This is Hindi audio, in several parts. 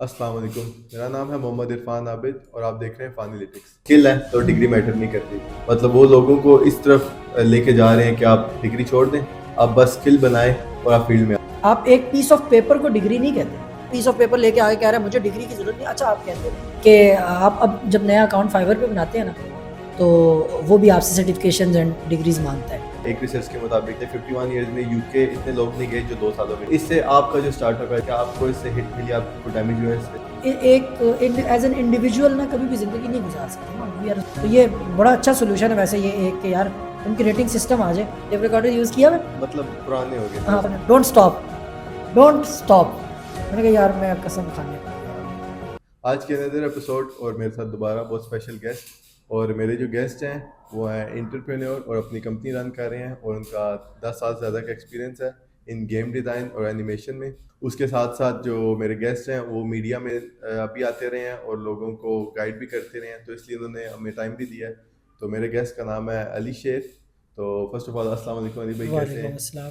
अस्सलाम वालेकुम। मेरा नाम है मोहम्मद इरफान आबिद और आप देख रहे हैं फानीलिटिक्स। स्किल है तो डिग्री मैटर नहीं करती। मतलब वो लोगों को इस तरफ लेके जा रहे हैं कि आप डिग्री छोड़ दें, आप बस स्किल बनाएं और आप फील्ड में आप एक पीस ऑफ पेपर को डिग्री नहीं कहते। पीस ऑफ पेपर लेके आगे कह रहा है मुझे डिग्री की जरूरत नहीं। अच्छा, आप कहते हो कि आप अब जब नया अकाउंट फाइवर पे बनाते हैं ना, तो वो भी आपसे सर्टिफिकेशन एंड डिग्रीज मांगता है। एक रिसर्च के मुताबिक 51 ईयर्स में यूके इतने लोग नहीं गए जो 2 सालों में। इससे आपका जो स्टार्टअप है, क्या आपको इससे हिट मिली, आपको डैमेज हुआ इससे? एक एज एन इंडिविजुअल ना कभी भी जिंदगी नहीं गुजार सकते ना वी आर। तो ये बड़ा अच्छा सोल्यूशन है वैसे, ये एक कि यार उनकी रेटिंग सिस्टम आ जाए। टेप रिकॉर्डर यूज़ किया मैं। मतलब पुराने हो गए हाँ, तो डोंट स्टॉप, डोंट स्टॉप। मैंने कहा यार मैं कसम खाने आज के अनदर एपिसोड और मेरे साथ दोबारा बहुत स्पेशल गेस्ट। और मेरे जो गेस्ट हैं वो हैं एंटरप्रेन्योर और अपनी कंपनी रन कर रहे हैं और उनका 10 साल से ज़्यादा का एक्सपीरियंस है इन गेम डिज़ाइन और एनिमेशन में। उसके साथ साथ जो मेरे गेस्ट हैं वो मीडिया में अभी आते रहे हैं और लोगों को गाइड भी करते रहे हैं, तो इसलिए उन्होंने हमें टाइम भी दिया है। तो मेरे गेस्ट का नाम है अली शेर। तो फर्स्ट ऑफ ऑल अस्सलाम वालेकुम अली भाई, कैसे वालेकुम हैं? अस्सलाम।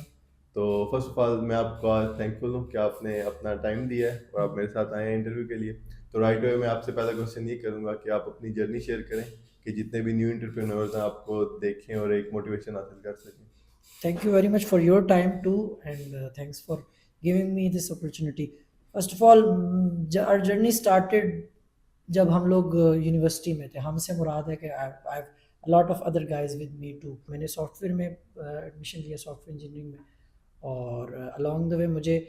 तो फर्स्ट ऑफ ऑल मैं आपका थैंकफुल हूँ कि आपने अपना टाइम दिया है और आप मेरे साथ आए हैं इंटरव्यू के लिए। तो राइट अवे मैं आपसे पहला क्वेश्चन ये करूँगा कि आप अपनी जर्नी शेयर करें कि जितने भी न्यू एंटरप्रेन्योर्स हैं आपको देखें और एक मोटिवेशन हासिल कर सकें। Thank you very much for your time too, and thanks for giving me this opportunity. First of all, our journey started जब हम लोग यूनिवर्सिटी में थे। हमसे मुराद है कि I lot of other guys with me too. मैंने सॉफ्टवेयर में एडमिशन लिया, सॉफ्टवेयर इंजीनियरिंग में। और अलोंग द वे मुझे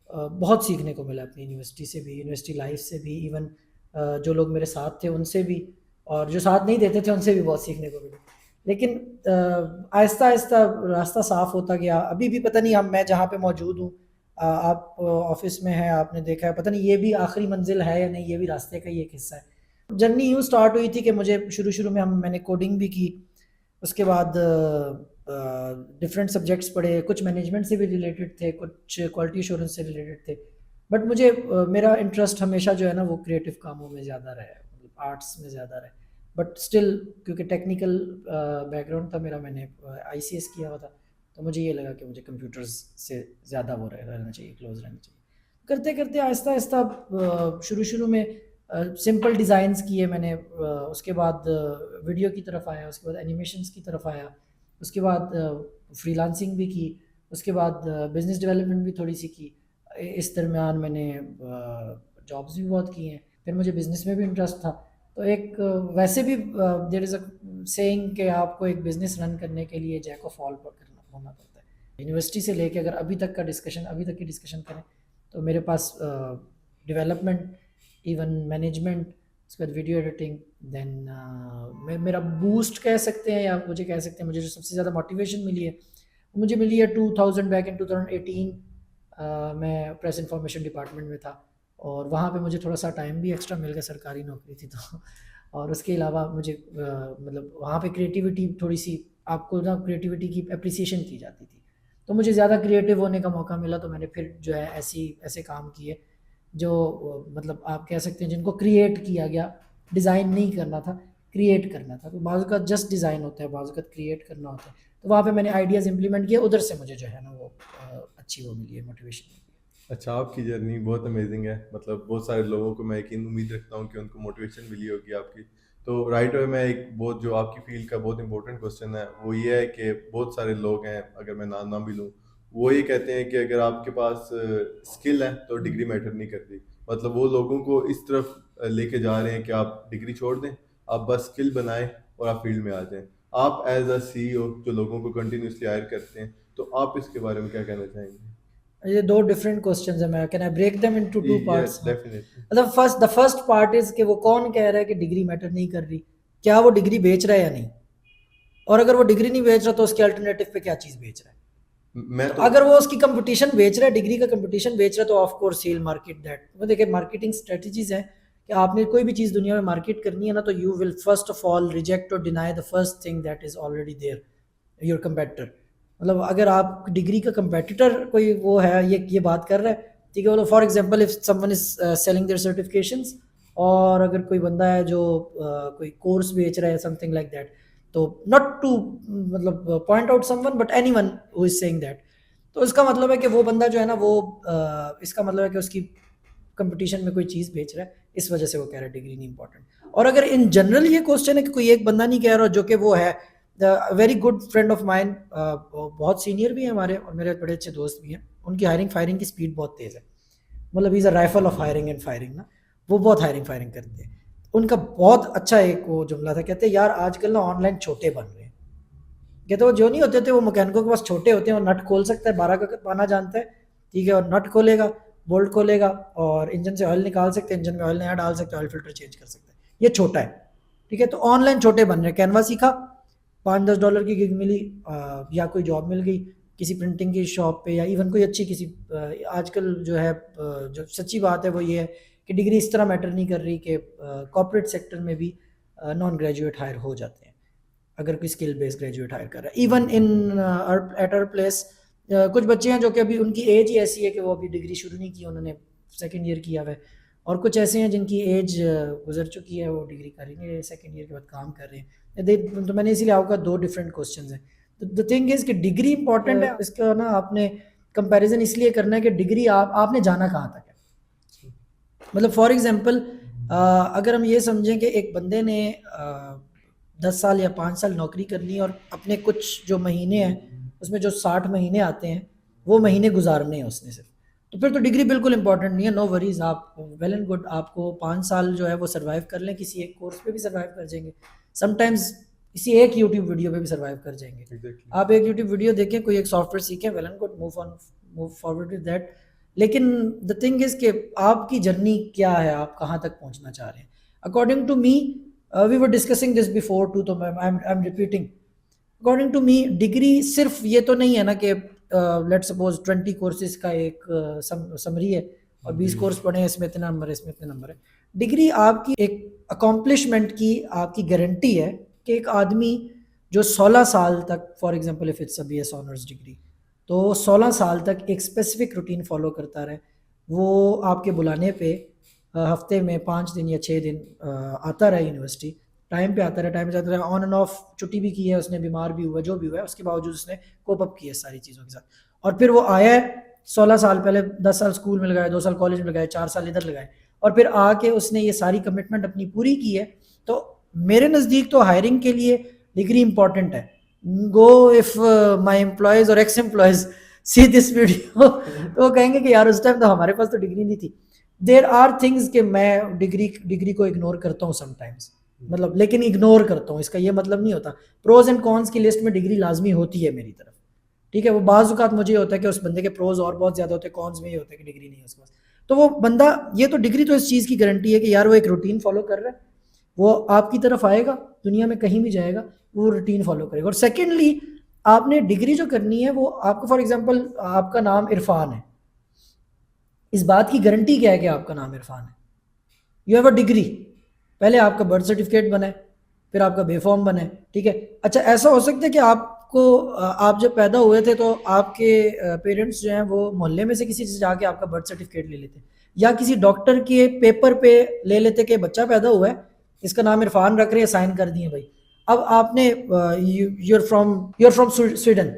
बहुत सीखने को मिला अपनी यूनिवर्सिटी से भी, यूनिवर्सिटी लाइफ से भी, इवन जो लोग मेरे साथ थे उनसे भी, और जो साथ नहीं देते थे उनसे भी बहुत सीखने को मिला। लेकिन आहिस्ता आहिस्ता रास्ता साफ होता गया। अभी भी पता नहीं हम मैं जहाँ पे मौजूद हूँ, आप ऑफिस में हैं, आपने देखा है, पता नहीं ये भी आखिरी मंजिल है या नहीं, ये भी रास्ते का ही एक हिस्सा है। जर्नी यूँ स्टार्ट हुई थी कि मुझे शुरू शुरू में मैंने कोडिंग भी की। उसके बाद डिफरेंट सब्जेक्ट्स पढ़े, कुछ मैनेजमेंट से भी रिलेटेड थे, कुछ क्वालिटी एश्योरेंस से रिलेटेड थे। बट मुझे मेरा इंटरेस्ट हमेशा जो है ना वो क्रिएटिव कामों में ज़्यादा रहा है, मतलब आर्ट्स में ज़्यादा रहा है। बट स्टिल क्योंकि टेक्निकल बैकग्राउंड था मेरा, मैंने आईसीएस किया हुआ था, तो मुझे ये लगा कि मुझे कंप्यूटर्स से ज़्यादा वो रहना चाहिए, क्लोज रहना चाहिए। करते करते आहिस्ता आहिस्ता शुरू शुरू में सिंपल डिज़ाइंस किए मैंने। उसके बाद वीडियो की तरफ आया, उसके बाद एनिमेशंस की तरफ आया, उसके बाद फ्रीलांसिंग भी की, उसके बाद बिज़नेस डेवलपमेंट भी थोड़ी सी की। इस दरमियान मैंने जॉब्स भी बहुत की हैं। फिर मुझे बिज़नेस में भी इंटरेस्ट था। तो एक वैसे भी देयर इज़ अ सेइंग कि आपको एक बिज़नेस रन करने के लिए जैक ऑफ ऑल करना होना पड़ता है। यूनिवर्सिटी से लेके अगर अभी तक की डिस्कशन करें, तो मेरे पास डेवलपमेंट, इवन मैनेजमेंट, उसके बाद वीडियो एडिटिंग, देन मेरा बूस्ट कह सकते हैं या मुझे कह सकते हैं, मुझे जो सबसे ज़्यादा मोटिवेशन मिली है वो मुझे मिली है 2000 बैक इन 2018। मैं प्रेस इंफॉर्मेशन डिपार्टमेंट में था और वहाँ पे मुझे थोड़ा सा टाइम भी एक्स्ट्रा मिल गया, सरकारी नौकरी थी तो। और उसके अलावा मुझे मतलब वहाँ पे क्रिएटिविटी थोड़ी सी, आपको ना क्रिएटिविटी की अप्रिसिएशन की जाती थी, तो मुझे ज़्यादा क्रिएटिव होने का मौका मिला। तो मैंने फिर जो है ऐसे काम किए जो मतलब आप कह सकते हैं जिनको क्रिएट किया गया। डिज़ाइन नहीं करना था, क्रिएट करना था। तो बाज़ का जस्ट डिज़ाइन होता है, बाज़ का क्रिएट करना होता है। तो वहाँ पे मैंने आइडियाज़ इम्प्लीमेंट किए, उधर से मुझे जो है ना वो अच्छी वो मिली है, मोटिवेशन मिली अच्छा, आपकी जर्नी बहुत अमेजिंग है। मतलब बहुत सारे लोगों को मैं यकीन उम्मीद रखता हूँ कि उनको मोटिवेशन मिली होगी आपकी। तो राइट अवे मैं एक बहुत जो आपकी फील्ड का बहुत इंपॉर्टेंट क्वेश्चन है वो ये है कि बहुत सारे लोग हैं, अगर मैं नाम ना भी लूँ, वो ये कहते हैं कि अगर आपके पास स्किल है तो डिग्री है। मैटर नहीं करती। मतलब वो लोगों को इस तरफ लेके जा रहे हैं कि आप डिग्री छोड़ दें, आप बस स्किल बनाएं और आप फील्ड में आ जाएं। आप एज अ सीईओ जो लोगों को कंटिन्यूसली हायर करते हैं, तो आप इसके बारे में क्या कहना चाहेंगे? ये दो डिफरेंट क्वेश्चंस है। मैं can I break them into two yes, parts? हाँ, डेफिनेटली। मतलब द फर्स्ट पार्ट इज कि वो कौन कह रहा है कि डिग्री मैटर नहीं कर रही, क्या वो डिग्री बेच रहा है या नहीं। और अगर वो डिग्री नहीं बेच रहा तो उसके अल्टरनेटिव पे क्या चीज़ बेच रहा है। मैं तो तो अगर वो उसकी कंपटीशन बेच रहा है, डिग्री का कंपटीशन बेच रहा है, तो of course he will market that. वो देखिए मार्केटिंग स्ट्रेटजीज है कि आपने कोई भी चीज़ दुनिया में मार्केट करनी है ना, तो you will first of all reject और deny the first thing that is already there, your competitor. मतलब अगर आप डिग्री का कंपेटिटर कोई वो है, ये बात कर रहा है, ठीक है। मतलब for example if someone is selling their certifications, और अगर कोई बंदा है जो कोई कोर्स बेच रहा है, समथिंग लाइक दैट, तो नॉट टू मतलब point out someone but anyone who is saying that, तो इसका मतलब है कि वो बंदा जो है ना वो इसका मतलब है कि उसकी कंपटीशन में कोई चीज़ बेच रहा है, इस वजह से वो कह रहा है डिग्री नहीं इंपॉर्टेंट। और अगर इन जनरल ये क्वेश्चन है कि कोई एक बंदा नहीं कह रहा जो कि वो है very good friend of mine, बहुत सीनियर भी है हमारे और मेरे बड़े अच्छे दोस्त भी हैं, उनकी हायरिंग फायरिंग की स्पीड बहुत तेज़ है, मतलब is a rifle of hiring and firing ना, वो बहुत हायरिंग फायरिंग करते हैं। उनका बहुत अच्छा एक वो जुमला था, कहते हैं यार आजकल ना ऑनलाइन छोटे बन रहे हैं, कहते वो जो नहीं होते थे वो मैकेनिकों के पास छोटे होते हैं और नट खोल सकता है, 12 का पाना जानता है, ठीक है, और नट खोलेगा, बोल्ट खोलेगा और इंजन से ऑयल निकाल सकते हैं, इंजन में ऑयल नया डाल सकते हैं, ऑयल फिल्टर चेंज कर सकते हैं, ये छोटा है, ठीक है। तो ऑनलाइन छोटे बन रहे हैं, कैनवा सीखा, $5-10 की गिग मिली, या कोई जॉब मिल गई किसी प्रिंटिंग की शॉप पे, या इवन कोई अच्छी किसी आजकल जो है जो सच्ची बात है वो ये है कि डिग्री इस तरह मैटर नहीं कर रही कि कॉर्पोरेट सेक्टर में भी नॉन ग्रेजुएट हायर हो जाते हैं अगर कोई स्किल बेस्ड ग्रेजुएट हायर कर रहा है। Even in at our place कुछ बच्चे हैं जो कि अभी उनकी एज ही ऐसी है कि वो अभी डिग्री शुरू नहीं की, उन्होंने सेकेंड ईयर किया हुआ है, और कुछ ऐसे हैं जिनकी एज गुजर चुकी है, वो डिग्री करेंगे सेकेंड ईयर के बाद काम कर रहे हैं। तो मैंने इसीलिए आपका 2 डिफरेंट क्वेश्चन है। द थिंग इज कि डिग्री इंपॉर्टेंट है, इसका ना आपने कंपैरिजन इसलिए करना है कि डिग्री आपने जाना कहाँ तक है। मतलब फॉर एग्जांपल अगर हम ये समझें कि एक बंदे ने 10 साल या 5 साल नौकरी करनी है और अपने कुछ जो महीने हैं उसमें जो 60 महीने आते हैं वो महीने गुजारने हैं उसने सिर्फ, तो फिर तो डिग्री बिल्कुल इंपॉर्टेंट नहीं है। नो वरीज, आप वेल एंड गुड, आपको 5 साल जो है वो सर्वाइव कर लें, किसी एक कोर्स पे भी सर्वाइव कर जाएंगे, समटाइम्स किसी एक यूट्यूब वीडियो पे भी सर्वाइव कर जाएंगे। Exactly. आप एक यूट्यूब वीडियो देखें, कोई एक सॉफ्टवेयर सीखें, well and good, move forward with that. लेकिन द थिंग इज कि आपकी जर्नी क्या है, आप कहाँ तक पहुँचना चाह रहे हैं। According to me, we were discussing this before too, तो I am repeating, according to me degree सिर्फ ये तो नहीं है ना कि लेट सपोज 20 कोर्सेज का एक समरी है और 20 कोर्स पढ़े हैं, इसमें इतने नंबर है, इसमें इतने नंबर है। डिग्री आपकी एक अकॉम्प्लिशमेंट की आपकी गारंटी है कि एक आदमी जो 16 साल तक, for example if it's a BS honours degree, तो 16 साल तक एक स्पेसिफिक रूटीन फॉलो करता रहे, वो आपके बुलाने पे हफ्ते में 5 दिन या 6 दिन आता रहे यूनिवर्सिटी, टाइम पे आता रहा, टाइम पे जाता रहा, ऑन एंड ऑफ छुट्टी भी की है उसने, बीमार भी हुआ, जो भी हुआ है, उसके बावजूद उसने कोप अप किया सारी चीज़ों के साथ। और फिर वो आया है 16 साल पहले, 10 साल स्कूल में लगाए, 2 साल कॉलेज में लगाए, 4 साल इधर लगाए, और फिर आके उसने ये सारी कमिटमेंट अपनी पूरी की है। तो मेरे नज़दीक तो हायरिंग के लिए डिग्री इंपॉर्टेंट है। गो इफ माई एम्प्लॉयज़ और x employees see this video तो वो कहेंगे कि यार उस टाइम तो हमारे पास तो डिग्री नहीं थी। देर आर थिंग्स कि मैं डिग्री को इग्नोर करता हूँ समटाइम्स, मतलब लेकिन इग्नोर करता हूँ, इसका ये मतलब नहीं होता। प्रोज एंड कॉन्स की लिस्ट में डिग्री लाजमी होती है मेरी तरफ, ठीक है। वो बाज़ औक़ात मुझे होता है कि उस बंदे के प्रोज और बहुत ज़्यादा होते हैं, कॉन्स में ये होता है कि डिग्री नहीं है उसके पास, तो वो बंदा, ये तो डिग्री तो इस चीज़ की गारंटी है कि यार वो एक रूटीन फॉलो कर रहा है, वो आपकी तरफ आएगा, दुनिया में कहीं भी जाएगा वो रूटीन फॉलो करेगा। और सेकेंडली, आपने डिग्री जो करनी है वो आपको, फॉर एग्जाम्पल आपका नाम इरफान है, इस बात की गारंटी क्या है कि आपका नाम इरफान है? यू हैव अ डिग्री, पहले आपका बर्थ सर्टिफिकेट बने, फिर आपका बेफॉर्म बने, ठीक है। अच्छा, ऐसा हो सकता है कि आपको आप जब पैदा हुए थे तो आपके पेरेंट्स जो हैं वो मोहल्ले में से किसी से जाके आपका बर्थ सर्टिफिकेट ले लेते, या किसी डॉक्टर के पेपर पे ले लेते कि बच्चा पैदा हुआ है, इसका नाम इरफान रख रहे हैं, साइन कर दिए भाई। अब आपने यूर फ्रॉम स्वीडन,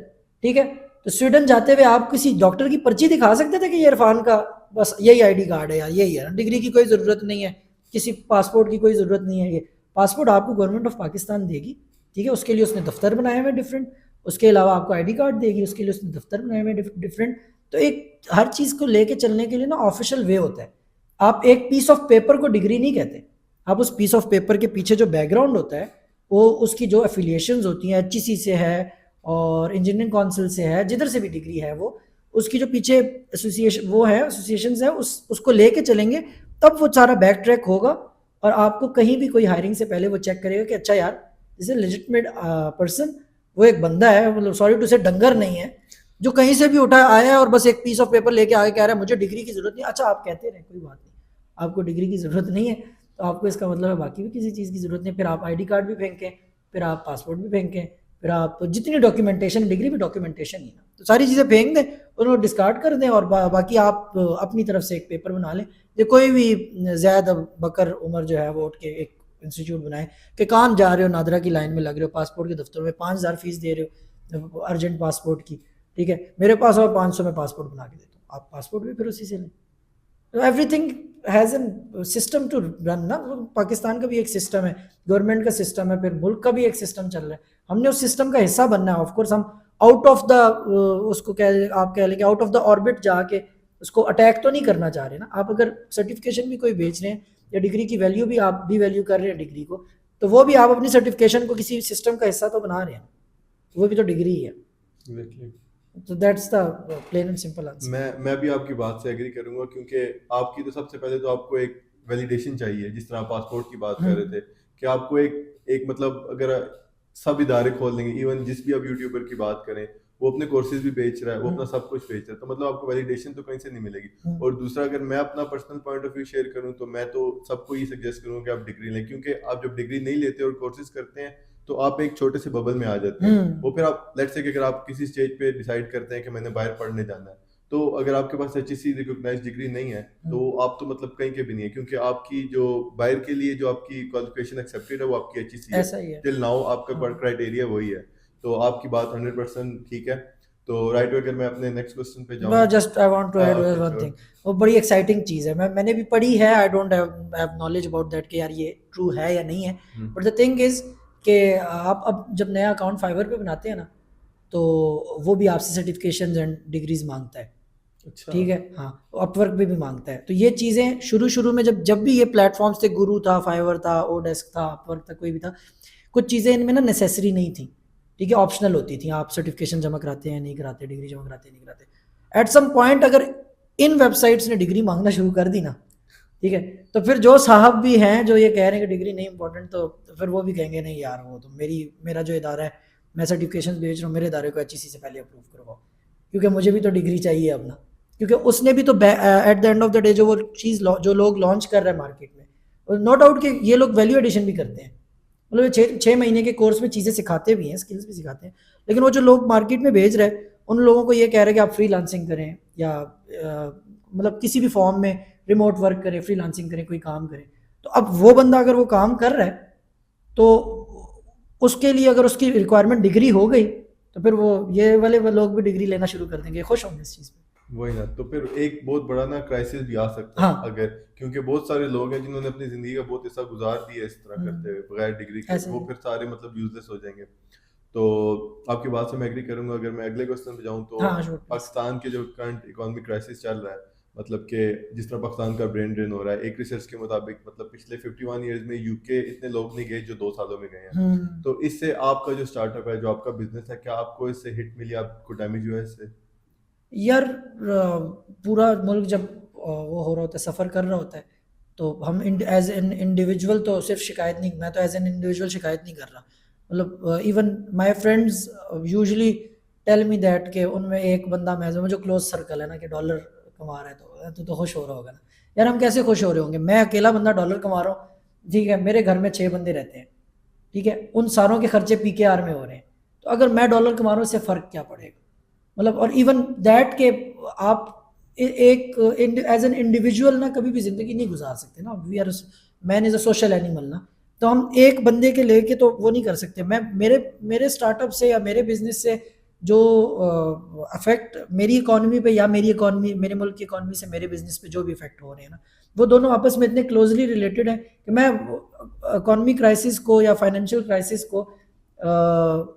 ठीक है, तो स्वीडन जाते हुए आप किसी डॉक्टर की पर्ची दिखा सकते थे कि ये इरफान का बस यही आईडी कार्ड है यार, यही है, डिग्री की कोई ज़रूरत नहीं है, किसी पासपोर्ट की कोई ज़रूरत नहीं है। ये पासपोर्ट आपको गवर्नमेंट ऑफ पाकिस्तान देगी, ठीक है, उसके लिए उसने दफ्तर बनाए हुए डिफरेंट, उसके अलावा आपको आईडी कार्ड देगी, उसके लिए उसने दफ्तर बनाए हुए डिफरेंट। तो एक हर चीज़ को लेके चलने के लिए ना ऑफिशियल वे होता है। आप एक पीस ऑफ पेपर को डिग्री नहीं कहते, आप उस पीस ऑफ पेपर के पीछे जो बैकग्राउंड होता है, वो उसकी जो एफिलिएशंस होती हैं, HEC से है और इंजीनियरिंग काउंसिल से है, जिधर से भी डिग्री है, वो उसकी जो पीछे एसोसिएशन वो है, एसोसिएशंस है, उसको लेके चलेंगे, तब वो सारा बैक ट्रैक होगा और आपको कहीं भी कोई हायरिंग से पहले वो चेक करेगा कि अच्छा यार दिस इज लेजिटिमेट पर्सन, वो एक बंदा है, मतलब सॉरी टू से डंगर नहीं है जो कहीं से भी उठा आया है और बस एक पीस ऑफ पेपर लेके आगे कह रहा है मुझे डिग्री की जरूरत नहीं। अच्छा, आप कहते रहे, कोई बात नहीं, आपको डिग्री की ज़रूरत नहीं है, तो आपको इसका मतलब है बाकी भी किसी चीज़ की ज़रूरत नहीं। फिर आप आईडी कार्ड भी फेंकें, फिर आप पासपोर्ट भी फेंकें, फिर आप जितनी डॉक्यूमेंटेशन, डिग्री भी डॉक्यूमेंटेशन ही है, तो सारी चीज़ें फेंक दें, उनको डिस्कार्ड कर दें और बाकी आप अपनी तरफ से एक पेपर बना लें। जो कोई भी ज़ैद बकर उमर जो है वो उठ के एक इंस्टीट्यूट बनाए कि कहाँ जा रहे हो, नादरा की लाइन में लग रहे हो, पासपोर्ट के दफ्तर में 5,000 फीस दे रहे हो अर्जेंट पासपोर्ट की, ठीक है, मेरे पास और 500 में पासपोर्ट बना के देता हूँ, आप पासपोर्ट भी फिर उसी से लें। तो everything has an system to run ना, पाकिस्तान का भी एक सिस्टम है, गवर्नमेंट का सिस्टम है, फिर मुल्क का भी एक सिस्टम चल रहा है, हमने उस सिस्टम का हिस्सा बनना है। ऑफ कोर्स हम आउट ऑफ द उसको आप कह लेंगे आउट ऑफ द ऑर्बिट जाके उसको अटैक तो नहीं करना चाह रहे ना। आप अगर सर्टिफिकेशन भी कोई बेच रहे हैं या डिग्री की वैल्यू भी आप भी वैल्यू कर रहे हैं डिग्री को, तो वो भी आप अपनी सर्टिफिकेशन को किसी सिस्टम का हिस्सा तो बना रहे हैं, वो भी तो डिग्री है। Exactly. तो that's the plain and simple answer. मैं भी आपकी बात से एग्री करूंगा, क्योंकि आपकी तो सबसे पहले तो आपको एक वैलिडेशन चाहिए, जिस तरह आप पासपोर्ट की बात कर रहे थे कि आपको एक मतलब अगर सब इदारे खोल देंगे, इवन जिस भी आप यूट्यूबर की बात करें वो अपने कोर्सेज भी बेच रहा है, वो अपना सब कुछ बेच रहा है, तो मतलब आपको वैलिडेशन तो कहीं से नहीं मिलेगी। और दूसरा, अगर मैं अपना personal point of view share करूं तो मैं तो सबको ये सजेस्ट करूंगा कि आप डिग्री लें, क्योंकि आप जब डिग्री नहीं लेते और कोर्सेज करते हैं तो आप एक छोटे से बबल में आ जाते हैं। वो फिर आप लेट्स से कि अगर आप किसी स्टेज पे डिसाइड करते हैं कि मैंने बाहर पढ़ने जाना है, तो अगर आपके पास HEC रिकॉग्नाइज्ड डिग्री नहीं है तो आप तो मतलब कहीं के भी नहीं है, क्योंकि आपकी जो बाहर के लिए जो आपकी क्वालिफिकेशन एक्सेप्टेड है वो आपकी HEC ऐसा ही है, है। टिल नाउ आपका क्राइटेरिया वही है। तो आपकी बात 100% ठीक है। तो राइट, अगर मैं अपने नेक्स्ट क्वेश्चन पे जाऊं, just I want to add one thing, वो बड़ी एक्साइटिंग चीज़ है, मैंने भी पढ़ी है, I don't have knowledge about that कि यार ये ट्रू है या नहीं है, बट द थिंग इज कि आप अब जब नया अकाउंट फाइवर पे बनाते हैं ना, तो वो भी आपसे सर्टिफिकेशन एंड डिग्रीज मांगता है। अच्छा, ठीक है, हाँ, अपवर्क पे भी मांगता है। तो ये चीज़ें शुरू में जब भी ये प्लेटफॉर्म्स थे, गुरु था, फाइवर था, ओडेस्क था, अपवर्क था, कोई भी था, कुछ चीज़ें इनमें ना नेसेसरी नहीं थी, ठीक है, ऑप्शनल होती थी, आप सर्टिफिकेशन जमा कराते हैं नहीं कराते, डिग्री जमा कराते हैं नहीं कराते। एट सम पॉइंट अगर इन वेबसाइट्स ने डिग्री मांगना शुरू कर दी ना, ठीक है, तो फिर जो साहब भी हैं जो ये कह रहे हैं कि डिग्री नहीं इंपॉर्टेंट, तो फिर वो भी कहेंगे नहीं यार, वो तो मेरा जो इदारा है, मैं सर्टिफिकेशन भेज रहा हूँ, मेरे इदारे को HEC से पहले अप्रूव करवाओ, क्योंकि मुझे भी तो डिग्री चाहिए अपना, क्योंकि उसने भी तो eight the end of the day जो वो चीज़ जो लोग लॉन्च कर रहे हैं मार्केट में, नो डाउट कि ये लोग वैल्यू एडिशन भी करते हैं, मतलब 6 महीने के कोर्स में चीज़ें सिखाते भी हैं, स्किल्स भी सिखाते हैं, लेकिन वो जो लोग मार्केट में भेज रहे हैं उन लोगों को ये कह रहे हैं कि आप फ्रीलांसिंग करें या मतलब किसी भी फॉर्म में रिमोट वर्क करें, फ्रीलांसिंग करें, कोई काम करें। तो अब वो बंदा अगर वो काम कर रहा है तो उसके लिए अगर उसकी रिक्वायरमेंट डिग्री हो गई, तो फिर वो ये वाले लोग भी डिग्री लेना शुरू कर देंगे, खुश होंगे इस चीज़ पे। वही ना, तो फिर एक बहुत बड़ा ना क्राइसिस भी आ सकता है, हाँ, अगर क्योंकि बहुत सारे लोग हैं जिन्होंने अपनी जिंदगी का बहुत हिस्सा गुजार दिया इस तरह करते हुए बगैर डिग्री के, ऐसे वो ही। फिर सारे मतलब यूजलेस हो जाएंगे। तो आपकी बात से मैं एग्री करूंगा। अगर मैं अगले क्वेश्चन पे जाऊं तो हाँ, श्योर प्लीज। पाकिस्तान के जो करंट इकोनॉमिक क्राइसिस चल रहा है, मतलब कि जिस तरह पाकिस्तान का ब्रेन ड्रेन हो रहा है, एक रिसर्च के मुताबिक मतलब पिछले 51 ईयर्स में यूके इतने लोग नहीं गए जो 2 सालों में गए हैं। तो इससे आपका जो स्टार्टअप है, जो आपका बिजनेस है, क्या आपको इससे हिट मिली, आपको डैमेज हुआ है इससे? यार पूरा मुल्क जब वो हो रहा होता है, सफ़र कर रहा होता है, तो हम एज एन इंडिविजुअल तो सिर्फ शिकायत नहीं, मैं तो एज एन इंडिविजुअल शिकायत नहीं कर रहा, मतलब even my friends usually tell me that कि उनमें एक बंदा मैं जो क्लोज सर्कल है ना कि डॉलर कमा रहा है, तो खुश हो रहा होगा ना। यार हम कैसे खुश हो रहे होंगे, मैं अकेला बंदा डॉलर कमा रहा हूँ, ठीक है, मेरे घर में 6 बंदे रहते हैं, ठीक है, उन सारों के खर्चे PKR में हो रहे हैं, तो अगर मैं डॉलर कमा रहा हूँ इससे फ़र्क क्या पड़ेगा, मतलब। और इवन दैट के आप एक एज एन इंडिविजुअल ना कभी भी जिंदगी नहीं गुजार सकते ना, we are man is a social animal ना, तो हम एक बंदे के लेके तो वो नहीं कर सकते। मैं मेरे स्टार्टअप से या मेरे बिजनेस से जो अफेक्ट मेरी इकोनॉमी पे या मेरी इकोनॉमी, मेरे मुल्क की इकोनॉमी से मेरे बिजनेस पे जो भी इफेक्ट हो रहे हैं ना, वो दोनों आपस में इतने क्लोजली रिलेटेड हैं कि मैं इकोनॉमी क्राइसिस को या फाइनेंशियल क्राइसिस को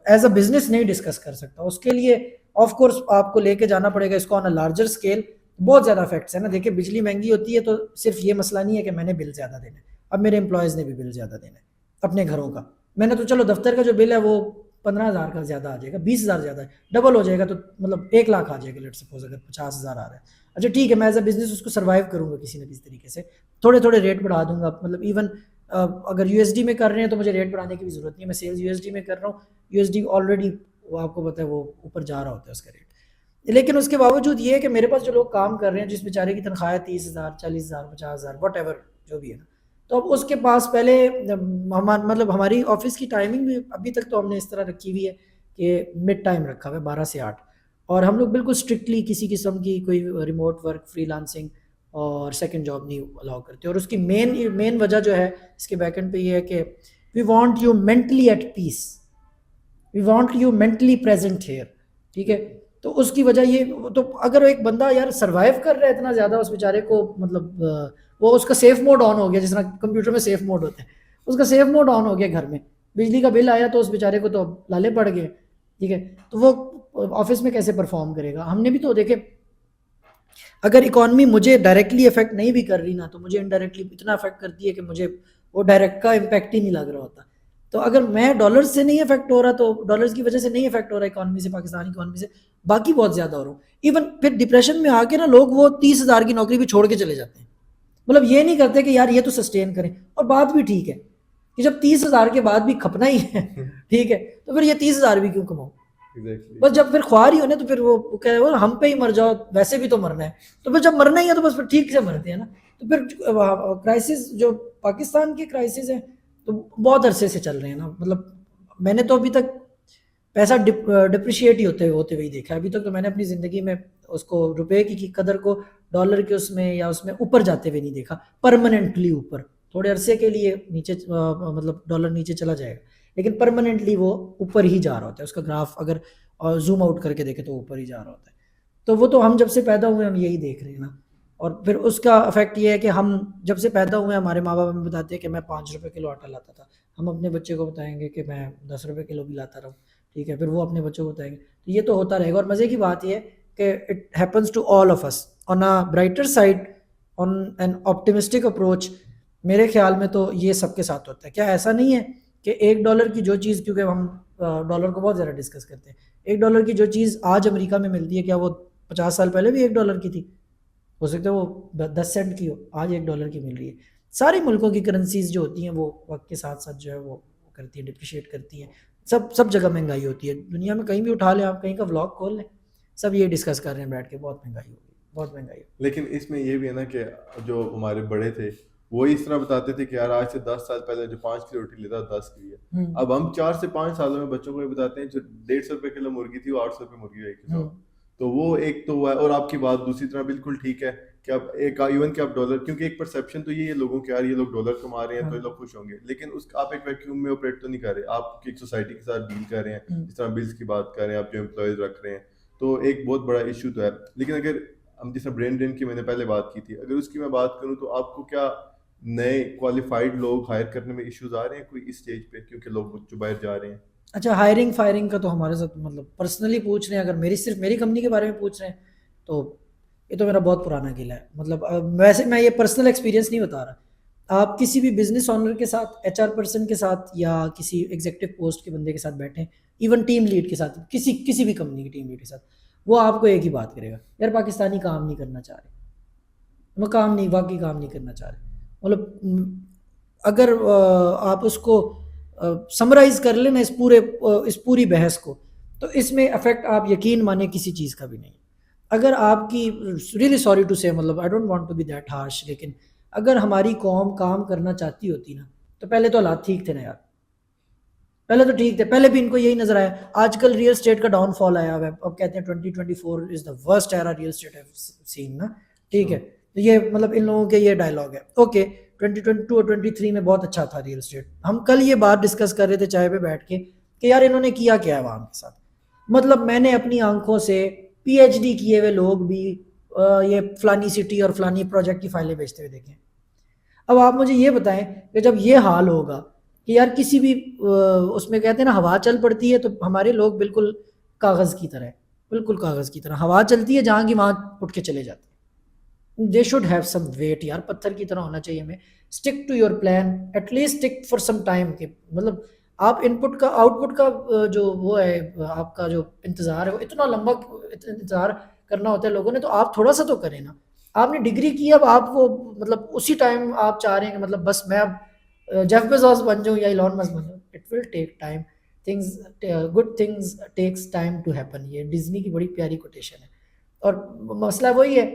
एज अ बिजनेस नहीं डिस्कस कर सकता। उसके लिए ऑफ कोर्स आपको लेके जाना पड़ेगा इसको ऑन अ लार्जर स्केल। बहुत ज़्यादा इफेक्ट्स है ना, देखिए बिजली महंगी होती है तो सिर्फ ये मसला नहीं है कि मैंने बिल ज़्यादा देना है, अब मेरे एम्प्लॉयज़ ने भी बिल ज़्यादा देना है अपने घरों का। मैंने तो चलो दफ्तर का जो बिल है वो 15,000 का ज़्यादा आ जाएगा, 20,000 ज़्यादा है, डबल हो जाएगा तो मतलब 1 लाख आ जाएगा, लेट सपोज अगर 50,000 आ रहा है। अच्छा ठीक है, मैं एज अ बिजनेस उसको सर्वाइव करूँगा किसी न किसी तरीके से, थोड़े थोड़े रेट बढ़ा दूंगा, मतलब इवन अगर USD में कर रहे हैं तो मुझे रेट बढ़ाने की भी ज़रूरत नहीं है, मैं सेल्स USD में कर रहा हूँ, USD ऑलरेडी वो आपको पता है वो ऊपर जा रहा होता है उसका रेट। लेकिन उसके बावजूद ये है कि मेरे पास जो लोग काम कर रहे हैं, जिस बेचारे की तनख्वाह है 30,000, 40,000, 50,000, वट एवर जो भी है ना, तो अब उसके पास पहले मतलब हमारी ऑफिस की टाइमिंग भी अभी तक तो हमने इस तरह रखी हुई है कि मिड टाइम रखा हुआ है 12 से 8, और हम लोग बिल्कुल स्ट्रिक्टली किसी किस्म की कोई रिमोट वर्क, फ्रीलांसिंग और सेकंड जॉब नहीं अलाउ करते। और उसकी मेन वजह जो है इसके बैकएंड पे ये है कि we want you mentally at peace, we want you mentally present here, ठीक है। तो उसकी वजह ये, तो अगर एक बंदा यार सरवाइव कर रहा है इतना ज़्यादा, उस बेचारे को मतलब वो उसका सेफ मोड ऑन हो गया, जिस तरह कंप्यूटर में सेफ मोड होता है, उसका सेफ मोड ऑन हो गया घर में, बिजली का बिल आया तो उस बेचारे को तो लाले पड़ गए, ठीक है। तो वो ऑफिस में कैसे परफॉर्म करेगा? हमने भी तो देखे, अगर इकॉनमी मुझे डायरेक्टली इफेक्ट नहीं भी कर रही ना, तो मुझे इनडायरेक्टली इतना इफेक्ट करती है कि मुझे वो डायरेक्ट का इम्पैक्ट ही नहीं लग रहा होता। तो अगर मैं डॉलर से नहीं इफेक्ट हो रहा, तो डॉलर्स की वजह से नहीं इफेक्ट हो रहा इकॉनमी से, पाकिस्तान इकॉनमी से, बाकी बहुत ज्यादा हो रहा हूँ। इवन फिर डिप्रेशन में आके ना लोग वो 30,000 की नौकरी भी छोड़ के चले जाते हैं, मतलब ये नहीं करते कि यार ये तो सस्टेन करें। और बात भी ठीक है कि जब 30,000 के बाद भी खपना ही है ठीक है, तो फिर ये 30,000 भी क्यों कमाओ? एग्जैक्टली। बस जब फिर ख्वार ही हो ना, तो फिर वो कह रहे हम पे ही मर जाओ, वैसे भी तो मरना है, तो फिर जब मरना ही है तो बस फिर ठीक से मरते हैं ना। तो फिर क्राइसिस जो पाकिस्तान के क्राइसिस है, तो बहुत अरसे से चल रहे हैं ना, मतलब मैंने तो अभी तक पैसा डिप्रिशिएट ही होते हुए ही देखा है अभी तक। तो मैंने अपनी ज़िंदगी में उसको, रुपए की कदर को डॉलर के उसमें या उसमें ऊपर जाते हुए नहीं देखा, परमानेंटली ऊपर। थोड़े अरसे के लिए नीचे मतलब डॉलर नीचे चला जाएगा, लेकिन परमानेंटली वो ऊपर ही जा रहा होता है, उसका ग्राफ अगर जूम आउट करके देखें तो ऊपर ही जा रहा होता है। तो वो तो हम जब से पैदा हुए हम यही देख रहे हैं ना। और फिर उसका इफेक्ट ये है कि हम जब से पैदा हुए हमारे माँ बाप हमें बताते हैं कि मैं 5 रुपये किलो आटा लाता था, हम अपने बच्चे को बताएंगे कि मैं 10 रुपये किलो भी लाता रहूँ, ठीक है, फिर वो अपने बच्चों को बताएंगे। तो ये तो होता रहेगा। और मज़े की बात ये है कि it happens to all of us on a brighter side, on an optimistic approach. मेरे ख्याल में तो ये सबके साथ होता है। क्या ऐसा नहीं है कि $1 की जो चीज़, क्योंकि हम डॉलर को बहुत ज़्यादा डिस्कस करते हैं, $1 की जो चीज़ आज अमेरिका में मिलती है, क्या वो 50 साल पहले भी $1 की थी? हो सकता है वो 10 सेंट की हो, आज $1 की मिल रही है। सारे मुल्कों की करेंसीज जो होती हैं वो वक्त के साथ साथ जो है वो करती है, डिप्रिशिएट करती हैं। सब जगह महंगाई होती है दुनिया में, कहीं भी उठा लें आप, कहीं का व्लॉग खोल लें, सब ये डिस्कस कर रहे हैं बैठ के, बहुत महंगाई होगी, बहुत महंगाई होगी। लेकिन इसमें ये भी है ना कि जो हमारे बड़े थे वो इस तरह बताते थे कि यार आज से 10 साल पहले जो 5 की रोटी लेता 10 की है, अब हम 4 से 5 सालों में बच्चों को ये बताते हैं जो 150 रुपए किलो मुर्गी थी वो 800 रुपए मुर्गी है किलो। तो वो एक तो हुआ है। और आपकी बात दूसरी तरह बिल्कुल ठीक है कि अब एक इवन कि आप डॉलर, क्योंकि एक परसेप्शन तो ये है लोगों के, यार ये लोग डॉलर कमा रहे हैं तो ये लोग खुश होंगे, लेकिन उस आप एक वैक्यूम में ऑपरेट तो नहीं कर रहे, आप एक सोसाइटी के साथ डील कर रहे हैं, जिस तरह बिल्स की बात कर रहे हैं, आप जो एम्प्लॉयज रख रहे हैं, तो एक बहुत बड़ा इशू तो है। लेकिन अगर हम जिस ब्रेन ड्रेन की मैंने पहले बात की थी, अगर उसकी मैं बात करूं तो आपको क्या नए क्वालिफाइड लोग हायर करने में इश्यूज आ रहे हैं कोई इस स्टेज पे, क्योंकि लोग जो बाहर जा रहे हैं? अच्छा, हायरिंग फायरिंग का तो हमारे साथ, मतलब पर्सनली पूछ रहे हैं, अगर मेरी सिर्फ मेरी कंपनी के बारे में पूछ रहे हैं, तो ये तो मेरा बहुत पुराना गिला है। मतलब वैसे मैं ये पर्सनल एक्सपीरियंस नहीं बता रहा। आप किसी भी बिजनेस ओनर के साथ, एचआर पर्सन के साथ, या किसी एग्जीक्यूटिव पोस्ट के बंदे के साथ बैठें, इवन टीम लीड के साथ, किसी भी कंपनी की टीम लीड के साथ, वो आपको एक ही बात करेगा, यार पाकिस्तानी काम नहीं करना चाह रहे, वो काम नहीं, वाकई काम नहीं करना चाह रहे। मतलब अगर आप उसको समराइज कर लेना इस पूरी बहस को, तो इसमें इफेक्ट आप यकीन माने किसी चीज़ का भी नहीं। अगर आपकी, रियली सॉरी टू से, मतलब I don't want to be that harsh, लेकिन अगर हमारी कौम काम करना चाहती होती ना, तो पहले तो हालात ठीक थे ना यार, पहले तो ठीक थे, पहले भी इनको यही नजर आया। आजकल रियल स्टेट का डाउनफॉल आया हुआ है, अब कहते हैं 2024 is the worst era real estate have seen ना, ठीक है। तो ये मतलब इन लोगों के ये डायलॉग है। ओके, 2022 और 23 में बहुत अच्छा था रियल स्टेट। हम कल ये बात डिस्कस कर रहे थे चाय पे बैठ के कि यार इन्होंने किया क्या है वहां के साथ। मतलब मैंने अपनी आंखों से पीएचडी किए हुए लोग भी ये फलानी सिटी और फलानी प्रोजेक्ट की फाइलें बेचते हुए देखें। अब आप मुझे ये बताएं कि जब ये हाल होगा कि यार किसी भी उसमें कहते हैं ना हवा चल पड़ती है, तो हमारे लोग बिल्कुल कागज़ की तरह, बिल्कुल कागज़ की तरह हवा चलती है, जहाँ की वहाँ उठ के चले जाते हैं। They should have some weight यार, पत्थर की तरह होना चाहिए हमें। Stick to your plan, at least stick for some time के, मतलब आप इनपुट का आउटपुट का जो वो है आपका जो इंतज़ार है, वो इतना लंबा इंतज़ार करना होता है लोगों ने, तो आप थोड़ा सा तो करें ना। आपने डिग्री की, अब आप वो मतलब उसी टाइम आप चाह रहे हैं कि मतलब बस मैं अब जेफ बेजोस बन जाऊं या इलॉन मस्क बन जाऊं। It will take time, things, good things takes time to happen. ये डिज्नी की बड़ी प्यारी कोटेशन है। और मसला वही है,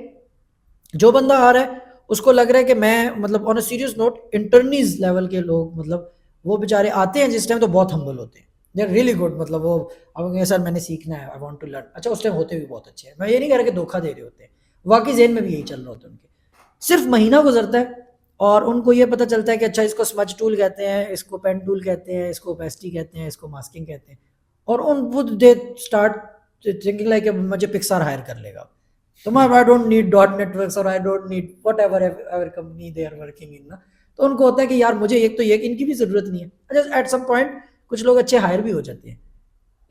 जो बंदा आ रहा है उसको लग रहा है कि मैं, मतलब on a serious note, इंटर्नीज level के लोग, मतलब वो बेचारे आते हैं जिस टाइम तो बहुत हम्बल होते हैं, दे आर रियली गुड। मतलब वो अब सर मैंने सीखना है, आई वांट टू लर्न, अच्छा उस टाइम होते भी बहुत अच्छे हैं। मैं ये नहीं कह रहा कि धोखा दे रहे होते हैं, वाकई जेन में भी यही चल रहा होता है उनके। सिर्फ महीना गुजरता है और उनको ये पता चलता है कि अच्छा इसको स्मज टूल कहते हैं, इसको पेन टूल कहते हैं, इसको ओपेसिटी कहते हैं, इसको मास्किंग कहते हैं, और उन वो दे स्टार्ट थिंकिंग लाइक मुझे पिक्सार हायर कर लेगा। तो मैं I don't need dot networks और I don't need whatever ever company they are working in ना। तो उनको होता है कि यार मुझे एक तो ये इनकी भी ज़रूरत नहीं है। अच्छा एट सम पॉइंट कुछ लोग अच्छे हायर भी हो जाते हैं,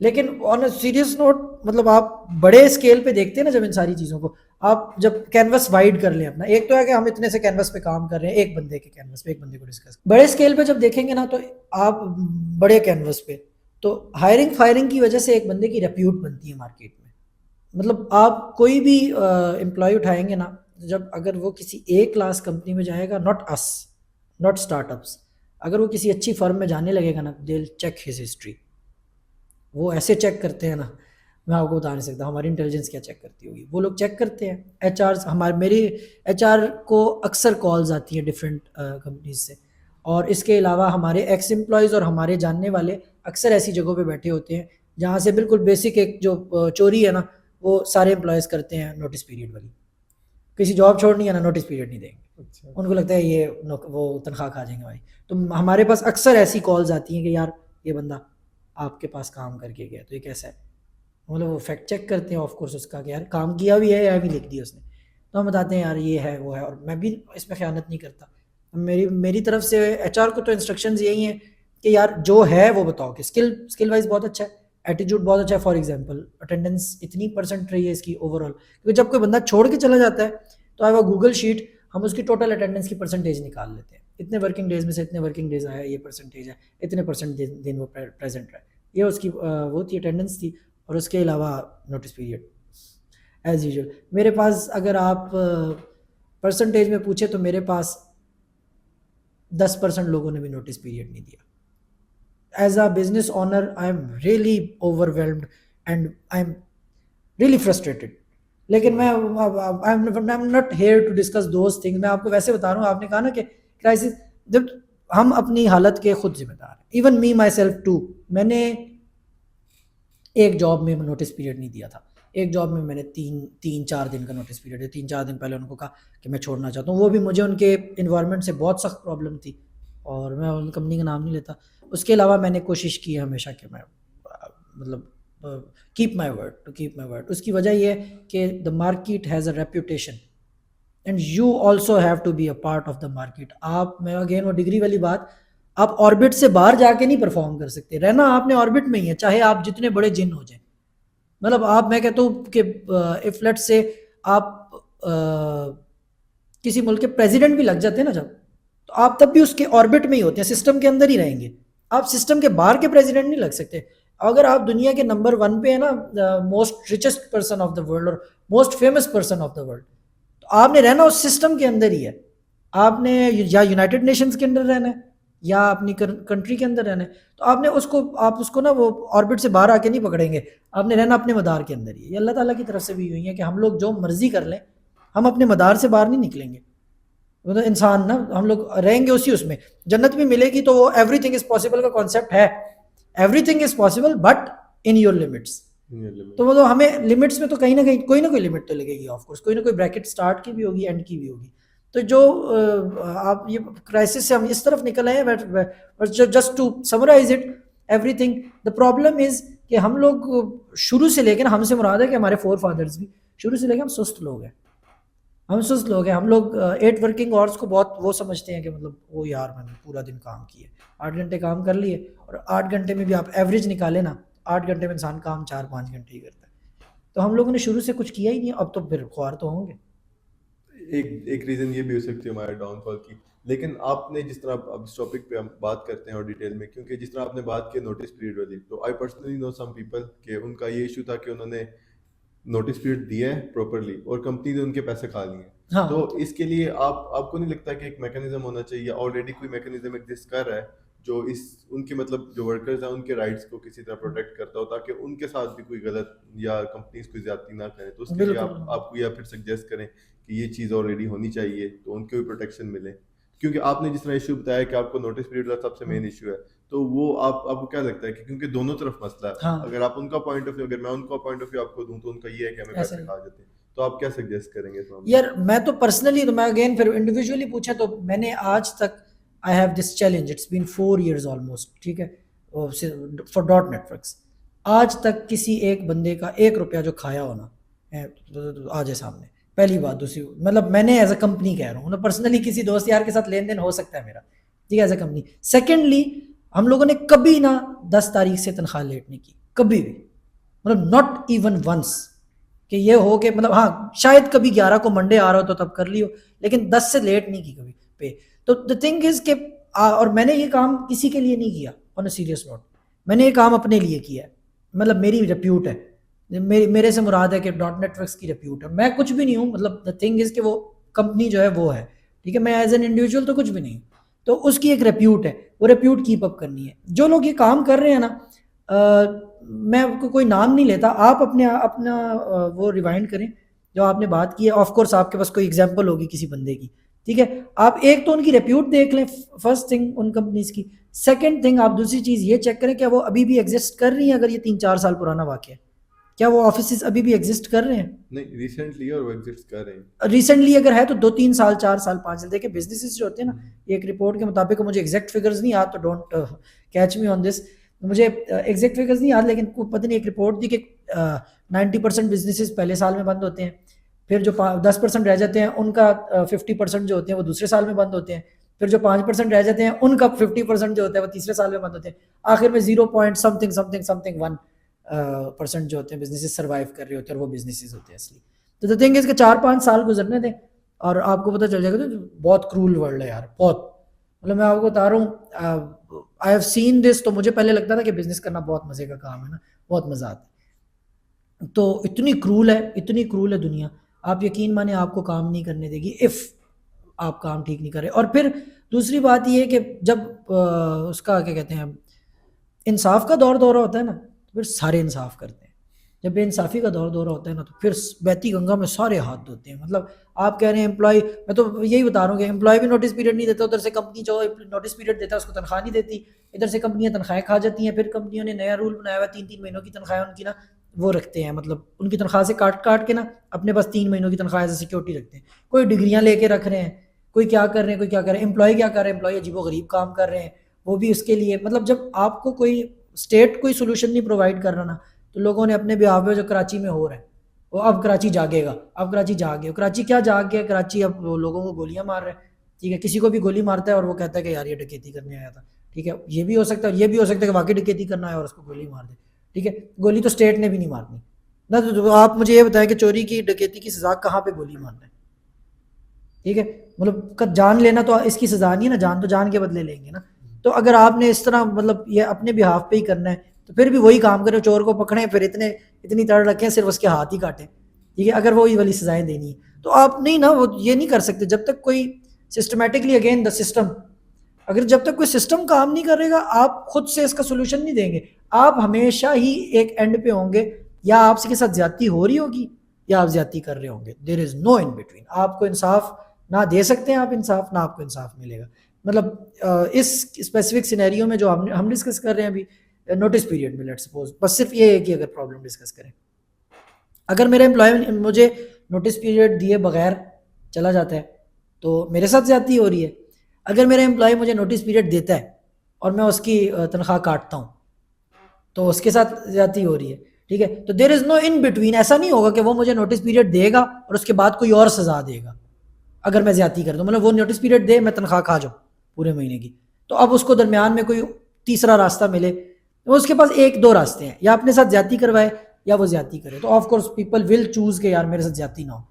लेकिन ऑन अ सीरियस नोट मतलब आप बड़े स्केल पे देखते हैं ना जब इन सारी चीज़ों को, आप जब कैनवस वाइड कर लें अपना, एक तो है कि हम इतने से कैनवस पे काम कर रहे हैं, एक बंदे के कैनवस पे एक बंदे को डिस्कस, बड़े स्केल पे जब देखेंगे ना तो आप बड़े कैनवस पे तो हायरिंग फायरिंग की वजह से एक बंदे की रेप्यूट बनती है मार्केट में। मतलब आप कोई भी एम्प्लॉय उठाएंगे ना, जब अगर वो किसी ए क्लास कंपनी में जाएगा, नॉट अस, नॉट स्टार्टअप्स, अगर वो किसी अच्छी फर्म में जाने लगेगा ना, दे चेक हिज हिस्ट्री। वो ऐसे चेक करते हैं ना, मैं आपको बता नहीं सकता हमारी इंटेलिजेंस क्या चेक करती होगी। वो लोग चेक करते हैं, एचआर हमारे मेरी एचआर को अक्सर कॉल्स आती हैं डिफरेंट कंपनीज से, और इसके अलावा हमारे एक्स एम्प्लॉयज़ और हमारे जानने वाले अक्सर ऐसी जगहों पे बैठे होते हैं जहाँ से बिल्कुल बेसिक एक जो चोरी है ना, वो सारे एम्प्लॉयज़ करते हैं नोटिस पीरियड वाली। किसी जॉब छोड़नी है ना, नोटिस पीरियड नहीं देंगे। अच्छा। उनको लगता है ये वो तनख्वाह खा जाएंगे भाई। तो हमारे पास अक्सर ऐसी कॉल्स आती हैं कि यार ये बंदा आपके पास काम करके गया तो ये कैसा है, मतलब वो फैक्ट चेक करते हैं ऑफ कोर्स उसका कि यार काम किया भी है या भी लिख दिया उसने। तो हम बताते हैं यार ये है वो है, और मैं भी इसमें ख़यानत नहीं करता। मेरी मेरी तरफ से एचआर को तो इंस्ट्रक्शंस यही हैं कि यार जो है वो बताओ कि स्किल वाइज बहुत अच्छा है, एटीट्यूड बहुत अच्छा है। फॉर एग्जांपल अटेंडेंस इतनी परसेंट रही है इसकी ओवरऑल, क्योंकि जब कोई बंदा छोड़ के चला जाता है तो आई वो गूगल शीट, हम उसकी टोटल अटेंडेंस की परसेंटेज निकाल लेते हैं, इतने वर्किंग डेज में से इतने वर्किंग डेज आया, ये परसेंटेज है, इतने परसेंट दिन वो प्रेजेंट रहा। ये उसकी वो थी अटेंडेंस थी, और उसके अलावा नोटिस पीरियड एज यूजुअल। मेरे पास अगर आप परसेंटेज में पूछे तो मेरे पास 10% लोगों ने भी नोटिस पीरियड नहीं दिया। As a business owner I am really overwhelmed and I am really frustrated. लेकिन मैं I am not here to discuss those things. मैं आपको वैसे बता रहा हूँ, आपने कहा ना कि क्राइसिस, जब हम अपनी हालत के खुद जिम्मेदार हैं, even me myself too. मैंने एक जॉब में नोटिस पीरियड नहीं दिया था, एक जॉब में मैंने तीन चार दिन का नोटिस पीरियड है। 3-4 दिन पहले उनको कहा कि मैं छोड़ना चाहता हूँ, वो भी मुझे उनके इन्वायरमेंट से बहुत सख्त प्रॉब्लम थी, और मैं उन कंपनी का नाम नहीं लेता। उसके अलावा मैंने कोशिश की है हमेशा कि मैं मतलब keep my word, to keep my word. उसकी वजह यह है कि the market has a reputation and you also have to be a part of the market. आप, मैं अगेन वो डिग्री वाली बात, आप ऑर्बिट से बाहर जाके नहीं परफॉर्म कर सकते, रहना आपने ऑर्बिट में ही है, चाहे आप जितने बड़े जिन हो जाए। मतलब आप, मैं कहता हूँ कि इफ लेट से आप किसी मुल्क के प्रेसिडेंट भी लग जाते हैं ना जब, तो आप तब भी उसके ऑर्बिट में ही होते हैं, सिस्टम के अंदर ही रहेंगे। आप सिस्टम के बाहर के प्रेसिडेंट नहीं लग सकते। अगर आप दुनिया के नंबर 1 पे है ना, most richest person of the world और most famous person of the world, तो आपने रहना उस सिस्टम के अंदर ही है। आपने या यूनाइटेड नेशंस के अंदर रहना है या अपनी कंट्री के अंदर रहना है, तो आपने उसको, आप उसको ना वो ऑर्बिट से बाहर आके नहीं पकड़ेंगे, आपने रहना अपने मदार के अंदर ही। ये अल्लाह ताला की तरफ से भी हुई है कि हम लोग जो मर्जी कर लें, हम अपने मदार से बाहर नहीं निकलेंगे। मतलब इंसान ना, हम लोग रहेंगे उसी उसमें। जन्नत भी मिलेगी तो वो एवरीथिंग इज पॉसिबल का कॉन्सेप्ट है, everything is possible but in your limits. तो मतलब हमें लिमिट्स में तो कहीं ना कहीं कोई ना कोई लिमिट तो लगेगी, ऑफ कोर्स कोई ना कोई ब्रैकेट स्टार्ट की भी होगी, एंड की भी होगी। तो जो आप ये क्राइसिस से हम इस तरफ निकल आए हैं, just to summarise it everything, the problem is कि हम लोग शुरू से लेकर, हमसे मुराद है कि हमारे फोर फादर्स भी शुरू से लेकर हम सुस्त लोग हैं। हम सुस्त लोग हैं, हम लोग 8 वर्किंग आवर्स को बहुत वो समझते हैं कि मतलब वो यार मैंने पूरा दिन काम किया, 8 घंटे काम कर लिए, और 8 घंटे में भी आप एवरेज निकाले ना, 8 घंटे में इंसान काम 4-5 घंटे ही करता है। तो हम लोगों ने शुरू से कुछ किया ही नहीं, अब तो फिर ख्वार तो होंगे। एक रीज़न ये भी हो सकती है हमारे डाउनफॉल की। लेकिन आपने जिस तरह अब इस टॉपिक पे हम बात करते हैं और डिटेल में, क्योंकि जिस तरह आपने बात की नोटिस पीरियड वाली, तो I personally know some people कि उनका ये इशू था कि उन्होंने नोटिस पीरियड दिया है प्रॉपरली और कंपनी ने उनके पैसे खा लिए हैं। हाँ, तो इसके लिए आपको नहीं लगता कि एक मैकेनिज्म होना चाहिए, ऑलरेडी कोई मैकेनिज्म एग्जिस्ट कर रहा है जो इस उनके मतलब जो वर्कर्स हैं उनके राइट्स को किसी तरह प्रोटेक्ट करता हो, ताकि उनके साथ भी कोई गलत या कंपनीज कोई ज्यादती ना करें। तो उसके लिए बिल्कुल। आपको या फिर सजेस्ट करें कि ये चीज़ ऑलरेडी होनी चाहिए तो उनको भी प्रोटेक्शन मिले। क्योंकि आपने जिस तरह इशू बताया कि आपको नोटिस पीरियड का सबसे मेन इशू है, तो वो आपको क्या लगता है कि क्योंकि दोनों तरफ मसला है, हाँ, अगर आप उनका पॉइंट ऑफ व्यू, अगर मैं उनका पॉइंट ऑफ व्यू आपको दूं तो उनका ये है कि हमें ऐसा पैसे ही। खा जाते हैं, तो आप क्या सजेस्ट करेंगे इस मामले में? यार मैं तो पर्सनली, तो मैं अगेन फिर इंडिविजुअली पूछा तो मैंने आज तक, I have this challenge, it's been 4 years almost, ठीक है, फॉर डॉट नेटवर्क्स। आज तक किसी एक बंदे का 1 रुपया जो खाया हो ना, तो आ जाए सामने, पहली बात। दूसरी मतलब मैंने एज अ कंपनी कह रहा हूँ ना, पर्सनली किसी दोस्त यार के साथ लेन देन हो सकता है मेरा, ठीक है, एज अ कंपनी। सेकेंडली, हम लोगों ने कभी ना 10 तारीख से तनख्वाह लेट नहीं की, कभी भी, मतलब नॉट इवन वंस, कि ये हो कि मतलब हाँ शायद कभी 11 को मंडे आ रहा हो तो तब कर लियो, लेकिन 10 से लेट नहीं की कभी पे। तो द थिंग इज के और मैंने ये काम किसी के लिए नहीं किया ऑन अ सीरियस नोट, मैंने ये काम अपने लिए किया है। मतलब मेरी रेप्यूट है, मेरे से मुराद है कि डॉट नेटवर्क्स की रेप्यूट है, मैं कुछ भी नहीं हूँ। मतलब द थिंग इज कि वो कंपनी जो है वो है, ठीक है, मैं एज एन इंडिविजुअल तो कुछ भी नहीं हूँ। तो उसकी एक रेप्यूट है, वो रेप्यूट कीप अप करनी है। जो लोग ये काम कर रहे हैं ना, मैं आपको कोई नाम नहीं लेता, आप अपने अपना वो रिवाइंड करें जो आपने बात की है। ऑफ कोर्स आपके पास कोई एग्जांपल होगी किसी बंदे की, ठीक है, आप एक तो उनकी रेप्यूट देख लें, फर्स्ट थिंग उन कंपनीज की। सेकंड थिंग, आप दूसरी चीज़ ये चेक करें क्या वो अभी भी एग्जिस्ट कर रही हैं, अगर ये 3-4 साल पुराना वाक्य है, क्या वो ऑफिस अभी भी एग्जिस्ट कर रहे हैं। नहीं, रिसेंटली और वो एग्जिस्ट कर रहे हैं। रिसेंटली अगर है तो 2-3 साल, 4 साल, 5 साल। देखिए बिजनेसेस जो होते हैं ना, एक रिपोर्ट के मुताबिक, मुझे एग्जैक्ट फिगर्स नहीं याद तो don't catch me on this, मुझे एग्जैक्ट फिगर्स नहीं याद, लेकिन पता नहीं एक रिपोर्ट थी कि 90% बिजनेसेस पहले साल में बंद होते हैं, फिर जो 10% रह जाते हैं उनका 50% जो होते हैं वो दूसरे साल में बंद होते हैं, फिर जो 5% रह जाते हैं उनका 50% जो होता है वो तीसरे साल में बंद होते हैं, आखिर में 0 पॉइंट समथिंग समथिंग समथिंग 1% जो होते हैं बिजनेसेस सर्वाइव कर रहे होते हैं, और वो बिजनेसेस होते हैं असली। तो द थिंग इज के 4-5 साल गुजरने दें और आपको पता चल जाएगा। तो बहुत क्रूल वर्ल्ड है यार, बहुत, मतलब मैं आपको बता रहा हूँ, आई हैव सीन दिस। तो मुझे पहले लगता था कि बिजनेस करना बहुत मजे का काम है ना, बहुत मजा आता है, तो इतनी क्रूल है, इतनी क्रूल है दुनिया, आप यकीन माने आपको काम नहीं करने देगी इफ आप काम ठीक नहीं करें। और फिर दूसरी बात ये है कि जब उसका क्या कहते हैं, इंसाफ का दौर दौरा होता है ना, तो फिर सारे इंसाफ करते हैं। जब बेइंसाफ़ी का दौर दौरा होता है ना, तो फिर बहती गंगा में सारे हाथ धोते हैं। मतलब आप कह रहे हैं एम्प्लॉय, मैं तो यही बता रहा हूँ कि एम्प्लॉय भी नोटिस पीरियड नहीं देता, उधर से कंपनी जो नोटिस पीरियड देता है उसको तनख्वाह नहीं देती, इधर से कंपनियां तनख्वाहें खा जाती हैं। फिर कंपनियों ने नया रूल बनाया हुआ है, 3-3 महीनों की तनख्वाह उनकी ना वो रखते हैं, मतलब उनकी तनख्वाह से काट काट के ना अपने पास 3 महीनों की तनख्वाह एज सिक्योरिटी रखते हैं। कोई डिग्रियां लेके रख रहे हैं, कोई क्या कर रहे हैं, कोई क्या कर रहे हैं। एम्प्लॉय क्या कर रहे हैं, एम्प्लॉय अजीबो गरीब काम कर रहे हैं, वो भी उसके लिए। मतलब जब आपको कोई स्टेट कोई सोल्यूशन नहीं प्रोवाइड कर रहा ना, तो लोगों ने अपने बिहाव पे जो कराची में हो रहा है, वो अब कराची जागेगा, अब कराची जाग गया। कराची क्या जाग गया, कराची अब लोगों को गोलियां मार रहा है, ठीक है, किसी को भी गोली मारता है और वो कहता है कि यार ये डकैती करने आया था, ठीक है, ये भी हो सकता है, ये भी हो सकता है कि वाकई डकैती करना है और उसको गोली मार दे, ठीक है। गोली तो स्टेट ने भी नहीं मारनी ना, तो आप मुझे ये बताएं कि चोरी की डकैती की सजा कहाँ पे गोली मारना है, ठीक है। मतलब जान लेना तो इसकी सजा नहीं है ना, जान तो जान के बदले लेंगे ना। तो अगर आपने इस तरह मतलब ये अपने बिहाफ पे ही करना है, तो फिर भी वही काम करें, चोर को पकड़े, फिर इतनी तड़ रखें सिर्फ उसके हाथ ही काटें, ठीक है, अगर वो वाली सजाएं देनी है। तो आप नहीं ना, वो ये नहीं कर सकते जब तक कोई सिस्टमेटिकली, अगेन द सिस्टम, अगर जब तक कोई सिस्टम काम नहीं करेगा, आप खुद से इसका सोल्यूशन नहीं देंगे। आप हमेशा ही एक एंड पे होंगे, या आपके साथ ज्यादती हो रही होगी या आप ज्यादती कर रहे होंगे, there is no in between. आपको इंसाफ ना दे सकते हैं आप इंसाफ, ना आपको इंसाफ मिलेगा। मतलब इस स्पेसिफिक सिनेरियो में जो हम डिस्कस कर रहे हैं अभी, नोटिस पीरियड में, लेट्स सपोज, बस सिर्फ ये है कि अगर प्रॉब्लम डिस्कस करें, अगर मेरा एम्प्लॉय मुझे नोटिस पीरियड दिए बगैर चला जाता है तो मेरे साथ ज्यादती हो रही है। अगर मेरा एम्प्लॉय मुझे नोटिस पीरियड देता है और मैं उसकी तनख्वाह काटता हूँ तो उसके साथ ज्यादती हो रही है, ठीक है। तो there is no in between, ऐसा नहीं होगा कि वो मुझे नोटिस पीरियड देगा और उसके बाद कोई और सजा देगा अगर मैं ज्यादती कर दूँ। मतलब वो नोटिस पीरियड दे, मैं तनख्वाह खा जाऊँ पूरे महीने की, तो अब उसको दरमियान में कोई तीसरा रास्ता मिले, तो उसके पास 1-2 रास्ते हैं, या अपने साथ ज्यादती करवाए या वो ज्यादती करे। तो of course people will choose के यार मेरे साथ ज्यादती ना हो।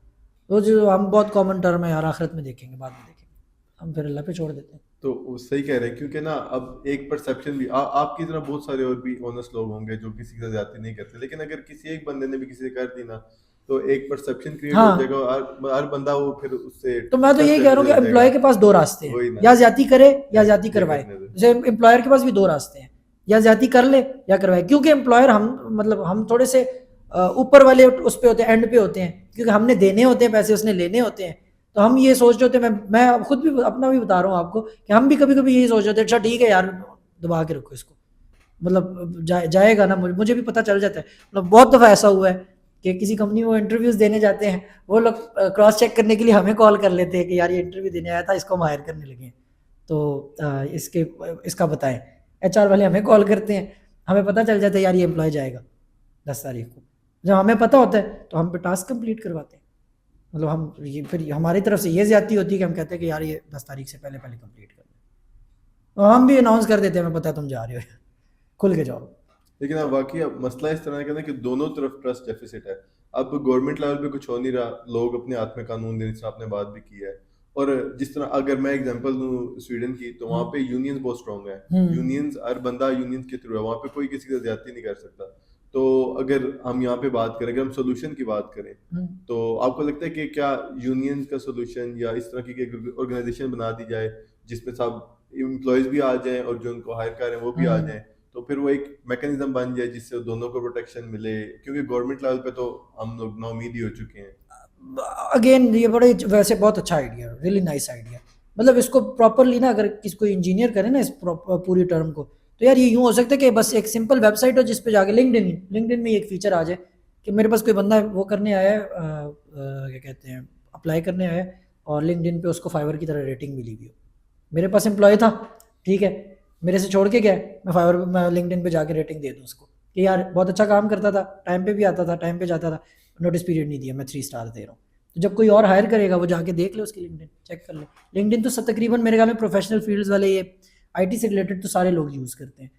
तो जो हम बहुत कॉमन टर्म है यार, आखिरत में देखेंगे, बाद में देखेंगे, हम फिर अल्लाह पे छोड़ देते हैं। तो वो सही कह रहे हैं, क्योंकि ना अब एक परसेप्शन भी आपकी तरह बहुत सारे और भी ऑनेस्ट लोग होंगे जो किसी के साथ ज्यादती नहीं करते, लेकिन अगर किसी एक बंदे ने भी किसी से कर दी ना, तो एक परसेप्शन क्रिएट हो जाएगा, हाँ, और हर बंदा वो फिर उससे तो मैं तो यही कह रहा हूँ कि हो एम्प्लॉय जाएगा। के पास 2 रास्ते हैं, वही ना, या ज्यादती करे या ज्यादती ये करवाए। करने दे। जैसे एम्प्लॉयर के पास भी 2 रास्ते हैं, या ज्यादती कर ले या करवाए, क्योंकि एम्प्लॉयर हम मतलब हम थोड़े से ऊपर वाले उस पे होते हैं, एंड पे होते हैं, क्योंकि हमने देने होते हैं पैसे, उसने लेने होते हैं। तो हम ये सोच रहे होते हैं, मैं खुद भी अपना भी बता रहा हूँ आपको, कि हम भी कभी कभी यही सोच रहे होते हैं, अच्छा ठीक है यार दबा के रखो इसको, मतलब जाएगा ना, मुझे भी पता चल जाता है। मतलब बहुत दफ़ा ऐसा हुआ है कि किसी कंपनी में वो इंटरव्यूज़ देने जाते हैं, वो लोग क्रॉस चेक करने के लिए हमें कॉल कर लेते हैं कि यार ये इंटरव्यू देने आया था, इसको हम हायर करने लगे हैं, तो इसका बताएं। एचआर वाले हमें कॉल करते हैं, हमें पता चल जाता है यार ये एम्प्लॉय जाएगा 10 तारीख को। जब हमें पता होता है तो हम पे टास्क कंप्लीट करवाते हैं। मतलब हम ये फिर हमारी तरफ से ये ज्यादती होती है कि हम कहते हैं कि यार ये 10 तारीख से पहले पहले कंप्लीट कर लें, और हम भी अनाउंस कर देते हैं, हमें पता है तुम जा रहे हो, खुल के जाओ। लेकिन अब वाकई अब मसला इस तरह का ना कि दोनों तरफ ट्रस्ट डेफिसिट है। अब गवर्नमेंट लेवल पे कुछ हो नहीं रहा, लोग अपने हाथ में कानून देने से आपने बात भी की है। और जिस तरह अगर मैं एग्जांपल दूं स्वीडन की, तो वहाँ पे यूनियंस बहुत स्ट्रांग है। यूनियंस, हर बंदा यूनियंस के थ्रू है, वहाँ पे कोई किसी का ज्यादती नहीं कर सकता। तो अगर हम यहाँ पे बात करें, अगर हम सोल्यूशन की बात करें, तो आपको लगता है कि क्या यूनियंस का सोल्यूशन या इस तरह की ऑर्गेनाइजेशन बना दी जाए जिसमें सब एम्प्लॉयज भी आ जाएं और जो उनको हायर कर रहे हैं वो भी आ जाएं, तो फिर वो एक मैकेनिज्म बन जाए जिससे दोनों को प्रोटेक्शन मिले? क्योंकि गवर्नमेंट लेवल पे तो हम लोग नाउमीद ही हो चुके हैं। अगेन ये बड़े वैसे बहुत अच्छा आइडिया, रियली नाइस आइडिया। मतलब इसको प्रॉपरली ना अगर किसी को इंजीनियर करे ना इस पूरी टर्म को, तो यार ये यूं हो सकता है कि बस एक सिंपल वेबसाइट हो जिस पे जाके लिंक्डइन में एक फीचर आ जाए कि मेरे पास कोई बंदा वो करने आया है, क्या कहते हैं, अप्लाई करने आया है, और लिंक्डइन पे उसको फाइवर की तरह रेटिंग मिली हुई हो। मेरे पास एम्प्लॉय था, ठीक है, मेरे से छोड़ के गया, मैं लिंक्डइन पे जाके रेटिंग दे दूँ उसको कि यार बहुत अच्छा काम करता था, टाइम पे भी आता था, टाइम पे जाता था, नोटिस पीरियड नहीं दिया, मैं 3 स्टार दे रहा हूँ। तो जब कोई और हायर करेगा वो जाके देख ले उसकी लिंक्डइन, चेक कर ले। लिंक्डइन तो सब तकरीबन मेरे ख्याल में प्रोफेशनल फील्ड्स वाले, ये आईटी से रिलेटेड तो सारे लोग यूज़ करते हैं।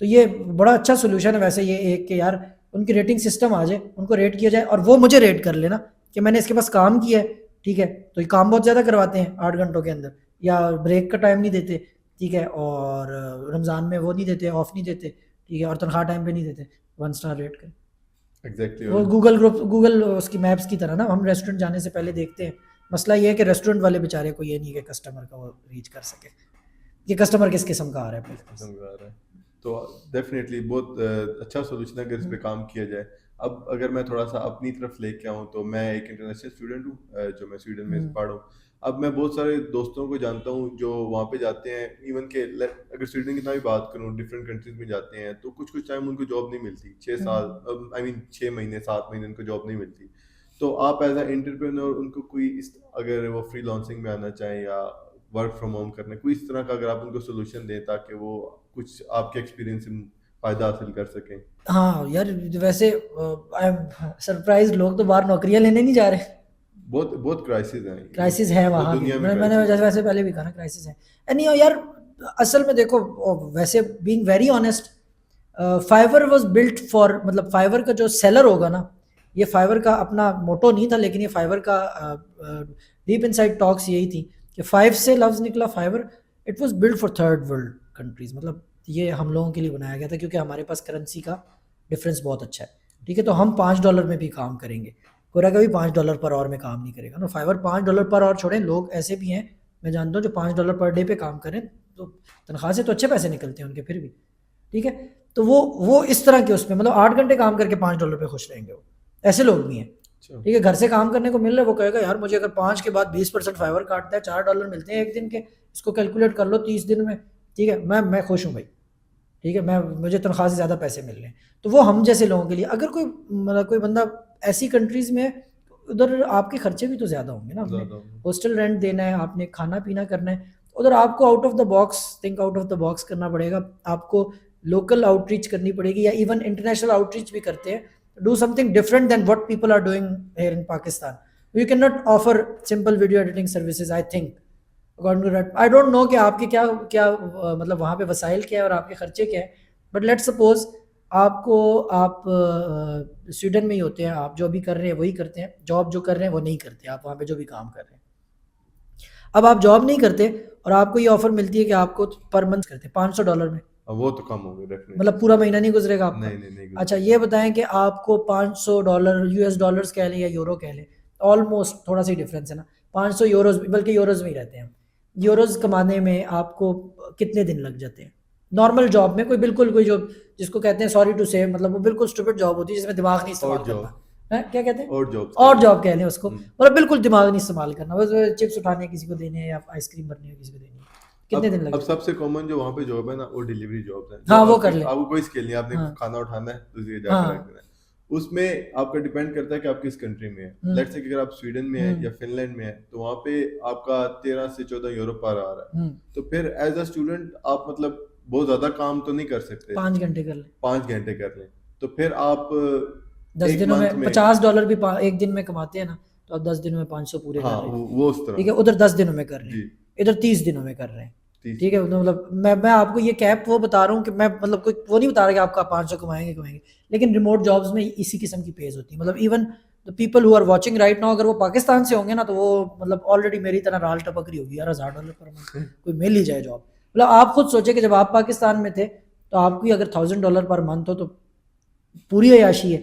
तो ये बड़ा अच्छा सोल्यूशन है वैसे, ये एक कि यार उनकी रेटिंग सिस्टम आ जाए, उनको रेट किया जाए और वो मुझे रेट कर लेना कि मैंने इसके पास काम किया है, ठीक है। तो ये काम बहुत ज़्यादा करवाते हैं 8 घंटों के अंदर, या ब्रेक का टाइम नहीं देते, ठीक है, और रमज़ान में वो नहीं देते, ऑफ नहीं देते, ठीक है, और तनख्वाह टाइम पे नहीं देते, 1 स्टार रेट कर। एग्जैक्टली। वो गूगल उसकी मैप्स की तरह ना, हम रेस्टोरेंट जाने से पहले देखते हैं। मसला ये है कि रेस्टोरेंट वाले बेचारे को ये नहीं कि कस्टमर का वो रीच कर सके कि कस्टमर किस किस्म का आ रहा है अपने पास। समझ आ रहा है। तो डेफिनेटली बहुत अच्छा सोल्यूशन है अगर इस पे काम किया जाए। अब अगर मैं थोड़ा सा अपनी तरफ लेके आऊँ, तो मैं एक इंटरनेशनल स्टूडेंट हूँ, जो मैं स्वीडन में पढ़ रहा हूँ। अब मैं बहुत सारे दोस्तों को जानता हूँ जो वहाँ पे जाते हैं, इवन के अगर स्वीडन की ना भी बात करूँ, डिफरेंट कंट्रीज में जाते हैं, तो कुछ कुछ टाइम उनको जॉब नहीं मिलती, 6 साल, आई मीन 6 महीने 7 महीने उनको जॉब नहीं मिलती। तो आप एज ए एंटरप्रेन्योर उनको कोई अगर वो फ्रीलांसिंग में आना चाहें या वर्क फ्रॉम होम करने, कोई इस तरह का अगर आप उनको सोल्यूशन दें ताकि वो कुछ आपके एक्सपीरियंस से फायदा हासिल कर सकें। हाँ यार, वैसे आई एम सरप्राइज, लोग तो बाहर नौकरियां लेने नहीं जा रहे। बहुत बहुत क्राइसिस हैं, क्राइसिस है पूरी वहाँ भी, दुनिया में मैंने क्राइसिस जैसे है। वैसे पहले भी कहा ना, क्राइसिस है। एनी यार, असल में देखो, वैसे being very honest, Fiverr was built for, मतलब फाइवर का जो सेलर होगा ना, ये फाइवर का अपना मोटो नहीं था, लेकिन ये फाइवर का डीप इनसाइड टॉक्स यही थी कि 5 से लफ्ज निकला Fiverr, it was built for third world countries. मतलब ये हम लोगों के लिए बनाया गया था क्योंकि हमारे पास करेंसी का डिफरेंस बहुत अच्छा है, ठीक है। तो हम $5 में भी काम करेंगे, कोई कभी $5 पर आवर में काम नहीं करेगा ना। फाइवर $5 पर आवर छोड़ें, लोग ऐसे भी हैं मैं जानता हूँ जो $5 पर डे पे काम करें, तो तनख्वाह से तो अच्छे पैसे निकलते हैं उनके फिर भी, ठीक है। तो वो इस तरह के उसमें मतलब 8 घंटे काम करके $5 पे खुश रहेंगे, वो ऐसे लोग भी हैं, अच्छा। ठीक है। घर से काम करने को मिल रहा है, वो कहेगा यार मुझे अगर 5 के बाद 20% फाइवर काटता है, $4 मिलते हैं एक दिन के, इसको कैलकुलेट कर लो 30 दिन में, ठीक है, मैं खुश हूँ भाई, ठीक है, मैं मुझे तनख्वाह से ज़्यादा पैसे मिल रहे हैं। तो वो हम जैसे लोगों के लिए, अगर कोई मतलब कोई बंदा ऐसी कंट्रीज़ में है, उधर आपके खर्चे भी तो ज़्यादा होंगे ना, आपने ज्यादा। हॉस्टल रेंट देना है, आपने खाना पीना करना है, उधर आपको out of the box think out of the box करना पड़ेगा, आपको लोकल आउटरीच करनी पड़ेगी, या इवन इंटरनेशनल आउटरीच भी करते हैं, do something different than what people are doing here in Pakistan. You can not offer simple video editing services, I think, according to that. I don't know कि आपके क्या क्या मतलब वहाँ पे वसाइल क्या है और आपके खर्चे क्या है, बट लेट सपोज आपको, आप स्वीडन में ही होते हैं, आप जो भी कर रहे हैं वही करते हैं, जॉब जो कर रहे हैं वो नहीं करते, आप वहाँ पे जो भी काम कर रहे हैं, अब आप जॉब नहीं करते और आपको ये ऑफर मिलती है कि आपको पर मंथ करते हैं $500 में, अब वो तो कम हो गया डेफिनेटली। मतलब पूरा महीना नहीं गुजरेगा आपका। नहीं नहीं नहीं अच्छा, गुजरा। ये बताएं कि आपको $500 यूएस डॉलर्स कह लें या यूरो कह लें, ऑलमोस्ट थोड़ा सा ही डिफरेंस है ना, 500 यूरोज, बल्कि यूरोज में ही रहते हैं, यूरोज कमाने में आपको कितने दिन लग जाते हैं नॉर्मल जॉब में? कोई बिल्कुल कोई जो जिसको कहते हैं सॉरी टू से, मतलब वो बिल्कुल स्टूपिड जॉब होती है जिसमें दिमाग नहीं इस्तेमाल और करना जॉब। है, क्या कहते हैं, और जॉब्स और कहते जॉब कह लें उसको, हैं। मतलब बिल्कुल दिमाग नहीं इस्तेमाल करना, बस चिप्स उठाने किसी को देने हैं या आइसक्रीम भरनी है किसी को देनी है, कितने दिन लग अब जाते हैं? सबसे कॉमन जो वहाँ पे जॉब है ना, वो डिलीवरी जॉब्स हैं, जो हाँ वो कर आपकी ले। आपको कोई स्किल नहीं है, आपने हाँ खाना उठाना है तो ये जाकर रख हाँ। देना है। उसमें आपका डिपेंड करता है कि आप किस कंट्री में है। लेट्स से अगर आप स्वीडन में है या फिनलैंड में है, तो वहाँ पे आपका 13 से 14 यूरो पर आ रहा है। तो फिर एज अ स्टूडेंट आप मतलब बहुत ज्यादा काम तो नहीं कर सकते, 5 घंटे कर ले। 5 घंटे कर लें, तो फिर आप 10 एक दिनों मंथ में में। $50 भी एक दिन में कमाते हैं ना, तो आप 10 दिनों में 500 पूरे कर हाँ, रहे हैं। वो उस ठीक है, तरह। उधर 10 दिनों में कर रहे जी, हैं, इधर 30 दिनों में कर रहे हैं। 30 ठीक है, दिन। तो मतलब मैं आपको ये कैप वो बता रहा हूँ कि मैं मतलब कोई वो नहीं बता रहा कि आपका 500 कमाएंगे, लेकिन रिमोट जॉब्स में इसी किस्म की पेज होती है। मतलब even the people who are watching right now, अगर वो पाकिस्तान से होंगे ना, तो वो मतलब ऑलरेडी मेरी तरह राल टपक रही होगी यार, $1000 पर मंथ कोई मिल ही जाए जॉब। मतलब आप खुद सोचे कि जब आप पाकिस्तान में थे, तो आपकी अगर $1000 पर मंथ हो तो पूरी अयाशी है।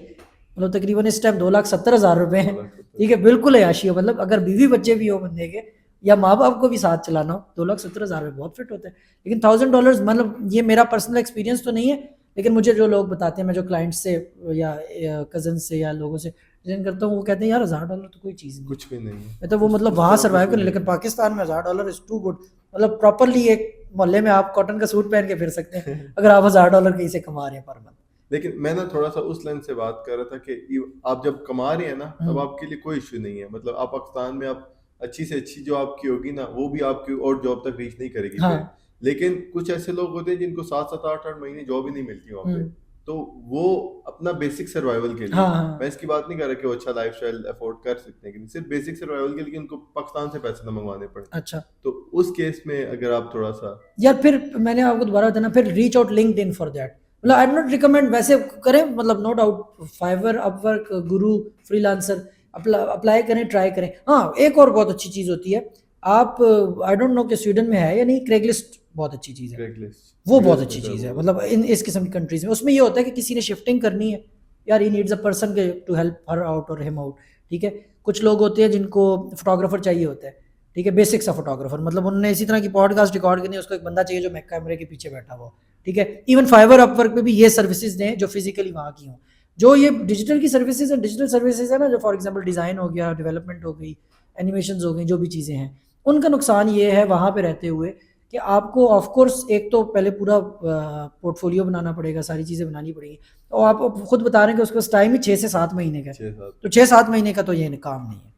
मतलब तकरीबन इस टाइम 2,70,000 रुपए हैं। 2,70,000। ठीक है, बिल्कुल अयाशी है। मतलब अगर बीवी बच्चे भी हो बंदे के, या माँ बाप को भी साथ चलाना हो, 2,70,000 में बहुत फिट होता है। लेकिन $1000, मतलब ये मेरा पर्सनल एक्सपीरियंस तो नहीं है, लेकिन मुझे जो लोग बताते हैं, मैं जो क्लाइंट से या कजन से या लोगों से डिजाइन करता हूँ, वो कहते हैं यार $1000 तो कोई चीज़ नहीं है। कुछ भी नहीं है, मैं तो वो मतलब उस वहाँ तरह कुछ सर्वाइव भी करें, नहीं लेकिन है। पाकिस्तान में $1000 इज टू गुड। मतलब प्रॉपरली एक मोहल्ले में आप कॉटन का सूट पहन के फिर सकते हैं, अगर आप $1000 कहीं से कमा रहे हैं पर मंथ। लेकिन मैं ना थोड़ा सा उस लाइन से बात कर रहा था कि आप जब कमा रहे हैं ना, तब हम्म। आपके लिए कोई इश्यू नहीं है। मतलब आप पाकिस्तान में आप अच्छी से अच्छी जो आपकी होगी ना, वो भी आपकी और जॉब तक रीच नहीं करेगी हाँ। फिर। लेकिन कुछ ऐसे लोग होते हैं जिनको 7-7 8-8 महीने जॉब ही नहीं मिलती वहाँ पे। हम्म। तो वो अपना बेसिक सर्वाइवल के लिए, हाँ मैं हाँ। इसकी बात नहीं कर रहा कि वो अच्छा लाइफस्टाइल अफोर्ड कर सकते हैं, लेकिन सिर्फ बेसिक सर्वाइवल के लिए उनको पाकिस्तान से पैसे ना मंगवाने पड़े। अच्छा। तो उस केस में अगर आप थोड़ा सा। यार फिर मैंने आपको दोबारा बताना, फिर reach out LinkedIn for that. मतलब आई नॉट रिकमेंड, वैसे करें, मतलब नो डाउट फाइवर, अपवर्क, गुरु, फ्रीलांसर अप्लाई करें, ट्राई करें। हाँ, एक और बहुत अच्छी चीज़ होती है, आप आई डोंट नो कि स्वीडन में है या नहीं, क्रेगलिस्ट बहुत अच्छी चीज़ है। क्रेगलिस्ट, वो बहुत यूएस में अच्छी तो है चीज़ है, वो। मतलब इन इस किस्म की कंट्रीज में उसमें ये होता है कि किसी ने शिफ्टिंग करनी है, यार he needs a person to help her out और हिम आउट। ठीक है, कुछ लोग होते हैं जिनको फोटोग्राफर चाहिए होता है। ठीक है, बेसिक सा फोटोग्राफर, मतलब उन्होंने इसी तरह की पॉडकास्ट रिकॉर्ड करनी है, उसको एक बंदा चाहिए जो मैक कैमरे के पीछे बैठा हुआ हो। ठीक है, इवन फाइवर अपवर्क पे भी ये सर्विसेज दें जो फिजिकली वहाँ की हों। जो ये डिजिटल की सर्विसेज है, डिजिटल सर्विसेज है ना, जो फॉर एग्जांपल डिज़ाइन हो गया, डेवलपमेंट हो गई, एनिमेशन हो गई, जो भी चीज़ें हैं, उनका नुकसान ये है वहाँ पे रहते हुए कि आपको ऑफ कोर्स एक तो पहले पूरा पोर्टफोलियो बनाना पड़ेगा, सारी चीज़ें बनानी पड़ेगी। और आप खुद बता रहे हैं कि उसके पास टाइम ही 6 से 7 महीने का है। 6-7। तो 6-7 महीने का तो ये काम नहीं है।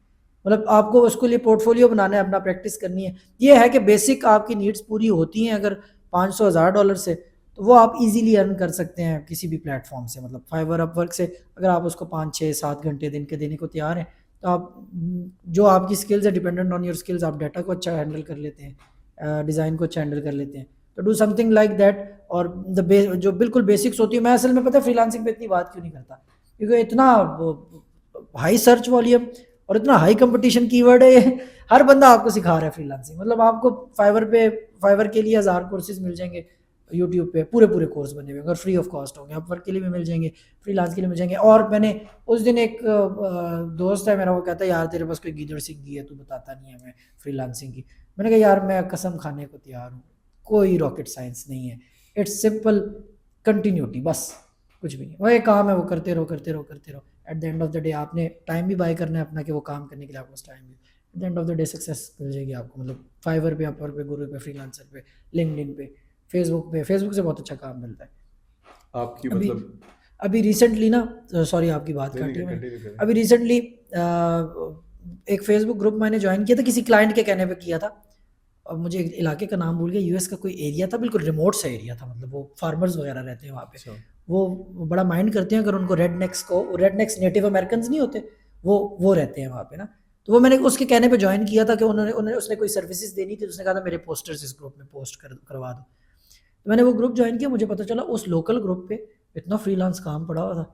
मतलब आपको उसके लिए पोर्टफोलियो बनाना है, अपना प्रैक्टिस करनी है। ये है कि बेसिक आपकी नीड्स पूरी होती हैं अगर 500-1000 से, तो वो आप इजीली अर्न कर सकते हैं किसी भी प्लेटफॉर्म से। मतलब फाइवर अपवर्क से अगर आप उसको 5-6-7 घंटे दिन के देने को तैयार हैं, तो आप जो आपकी स्किल्स है, डिपेंडेंट ऑन योर स्किल्स, आप डाटा को अच्छा हैंडल कर लेते हैं, डिज़ाइन को अच्छा हैंडल कर लेते हैं, तो डू समथिंग लाइक दैट। और जो बिल्कुल बेसिक्स होती है, मैं असल में पता है फ्रीलांसिंग पे इतनी बात क्यों नहीं करता, क्योंकि इतना हाई सर्च वॉल्यूम और इतना हाई कंपटीशन कीवर्ड है ये, हर बंदा आपको सिखा रहा है फ्रीलांसिंग। मतलब आपको फाइवर के लिए 1000 कोर्सेज मिल जाएंगे यूट्यूब पे, पूरे पूरे कोर्स बने हुए अगर फ्री ऑफ कॉस्ट होंगे, अपवर्क के लिए भी मिल जाएंगे, फ्रीलांस के लिए मिल जाएंगे। और मैंने उस दिन एक दोस्त है मेरा, वो कहता है यार तेरे पास कोई गीदड़ सिंगी है, तू बताता नहीं है हमें फ्रीलांसिंग की। मैंने कहा यार मैं कसम खाने को तैयार हूँ, कोई रॉकेट साइंस नहीं है, इट्स सिंपल कंटिन्यूटी बस, कुछ भी नहीं। वो एक काम है, वो करते रहो करते रहो करते रहो। Eight the end of the day आपने टाइम भी बाय करना है अपना, कि वो काम करने के लिए आपके पास टाइम भी। At the end of the day success मिल जाएगी आपको। मतलब फाइवर पे, अपवर्क पे, गुरु पे, फ्रीलांसर पे, लिंक्डइन पे, फेसबुक से बहुत अच्छा काम मिलता है। आपकी अभी मतलब। अभी रिसेंटली ना, सॉरी आपकी बात नहीं काटी है नहीं, मैंने। कंटिन्यू करें। अभी रिसेंटली एक फेसबुक ग्रुप मैंने ज्वाइन किया था, किसी क्लाइंट के कहने पे किया था। अब मुझे इलाके का नाम भूल गया, यूएस का कोई एरिया था, बिल्कुल रिमोट सा एरिया था, मतलब वो फार्मर्स वगैरह रहते हैं वहाँ पे। अच्छा। वो बड़ा माइंड करते हैं अगर उनको रेडनेक्स नेटिव अमेरिकन नहीं होते, वो रहते हैं वहाँ पे ना। तो वो मैंने उसके कहने पे ज्वाइन किया था कि उसने कोई सर्विसेज देनी थी, तो उसने कहा था मेरे पोस्टर्स इस ग्रुप में पोस्ट करवा दो। तो मैंने वो ग्रुप ज्वाइन किया, मुझे पता चला उस लोकल ग्रुप पे इतना फ्रीलांस काम पड़ा हुआ था,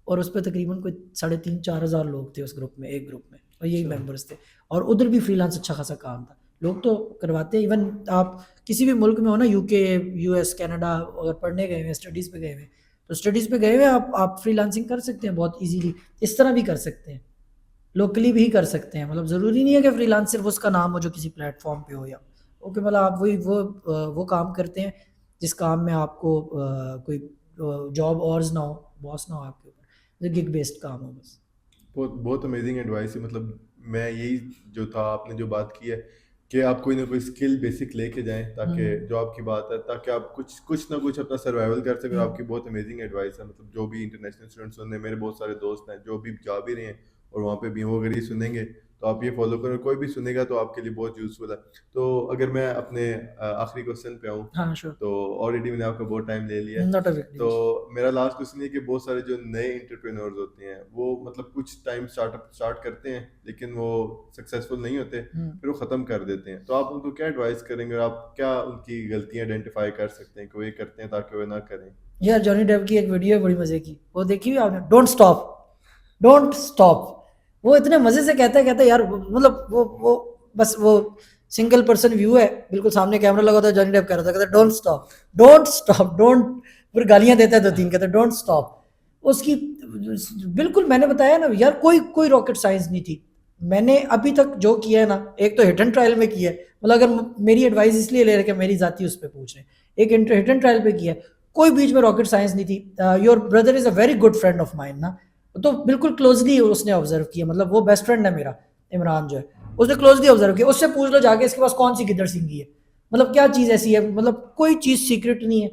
और उस पर तकरीबन कोई 3,500-4,000 लोग थे उस ग्रुप में, एक ग्रुप में, और यही अच्छा। मेंबर्स थे। और उधर भी फ्रीलांस अच्छा खासा काम था, लोग तो करवाते हैं। इवन आप किसी भी मुल्क में हो ना, यूके, यूएस, कनाडा, अगर पढ़ने गए हुए, स्टडीज़ पे गए हुए, तो स्टडीज़ पे गए हुए आप फ्रीलांसिंग कर सकते हैं बहुत इजीली। इस तरह भी कर सकते हैं, लोकली भी कर सकते हैं। मतलब ज़रूरी नहीं है कि फ्रीलांस सिर्फ उसका नाम हो जो किसी प्लेटफॉर्म पे हो, या ओके, मतलब आप वो काम करते हैं जिस काम में आपको कोई जॉब और ना हो, बॉस ना हो आपके ऊपर, गिग बेस्ड काम हो बस। बहुत बहुत अमेजिंग एडवाइस है। मतलब मैं यही जो था, आपने जो बात की है कि आप कोई ना कोई स्किल बेसिक लेके जाएं, ताकि जो आपकी बात है, ताकि आप कुछ कुछ ना कुछ अपना सर्वाइवल कर सकें। आपकी बहुत अमेजिंग एडवाइस है। मतलब जो भी इंटरनेशनल स्टूडेंट्स सुनने, मेरे बहुत सारे दोस्त हैं जो भी जा भी रहे हैं और वहाँ पे भी, वो अगर ये सुनेंगे तो आप ये फॉलो करो, कोई भी सुनेगा तो आपके लिए बहुत यूजफुल है। तो अगर मैं अपने आखिरी क्वेश्चन पे आऊँ, हाँ श्योर, तो ऑलरेडी मैंने आपका बहुत टाइम ले लिया है। नॉट अ बिग तो डील। मेरा लास्ट क्वेश्चन ये कि बहुत सारे जो नए एंटरप्रेन्योर्स होते हैं वो मतलब कुछ टाइम स्टार्टअप स्टार्ट करते हैं लेकिन वो सक्सेसफुल नहीं होते, फिर वो ख़त्म कर देते हैं। तो आप उनको क्या एडवाइस करेंगे और आप क्या उनकी गलतियां आइडेंटिफाई कर सकते हैं कि वो ये करते हैं ताकि वो ना करें? यार जॉनी डेप की एक वीडियो है बड़ी मजे की, वो देखी हुई आपने? Don't stop, don't stop. वो इतने मजे से कहता है यार, मतलब वो बस वो सिंगल पर्सन व्यू है, बिल्कुल सामने कैमरा लगा होता है, जॉनी डेप कह रहा था, कहता don't stop, don't stop, don't, फिर गालियां देता है दो तीन, कहता है डोंट स्टॉप। उसकी बिल्कुल मैंने बताया ना यार, कोई कोई रॉकेट साइंस नहीं थी। मैंने अभी तक जो किया है ना, एक तो हिट एंड ट्रायल में किया है, मतलब अगर मेरी एडवाइस इसलिए ले रहे हैं मेरी जाती उस पर पूछ रहे हैं, एक हिट एंड ट्रायल पे किया है, कोई बीच में रॉकेट साइंस नहीं थी। Your brother is a very good friend of mine ना, तो बिल्कुल क्लोजली उसने ऑब्जर्व किया, मतलब वो बेस्ट फ्रेंड है मेरा, इमरान जो है, उसने क्लोजली ऑब्जर्व किया। उससे पूछ लो जाके इसके पास कौन सी गिद्दड़ सिंगी है, मतलब क्या चीज़ ऐसी है, मतलब कोई चीज़ सीक्रेट नहीं है,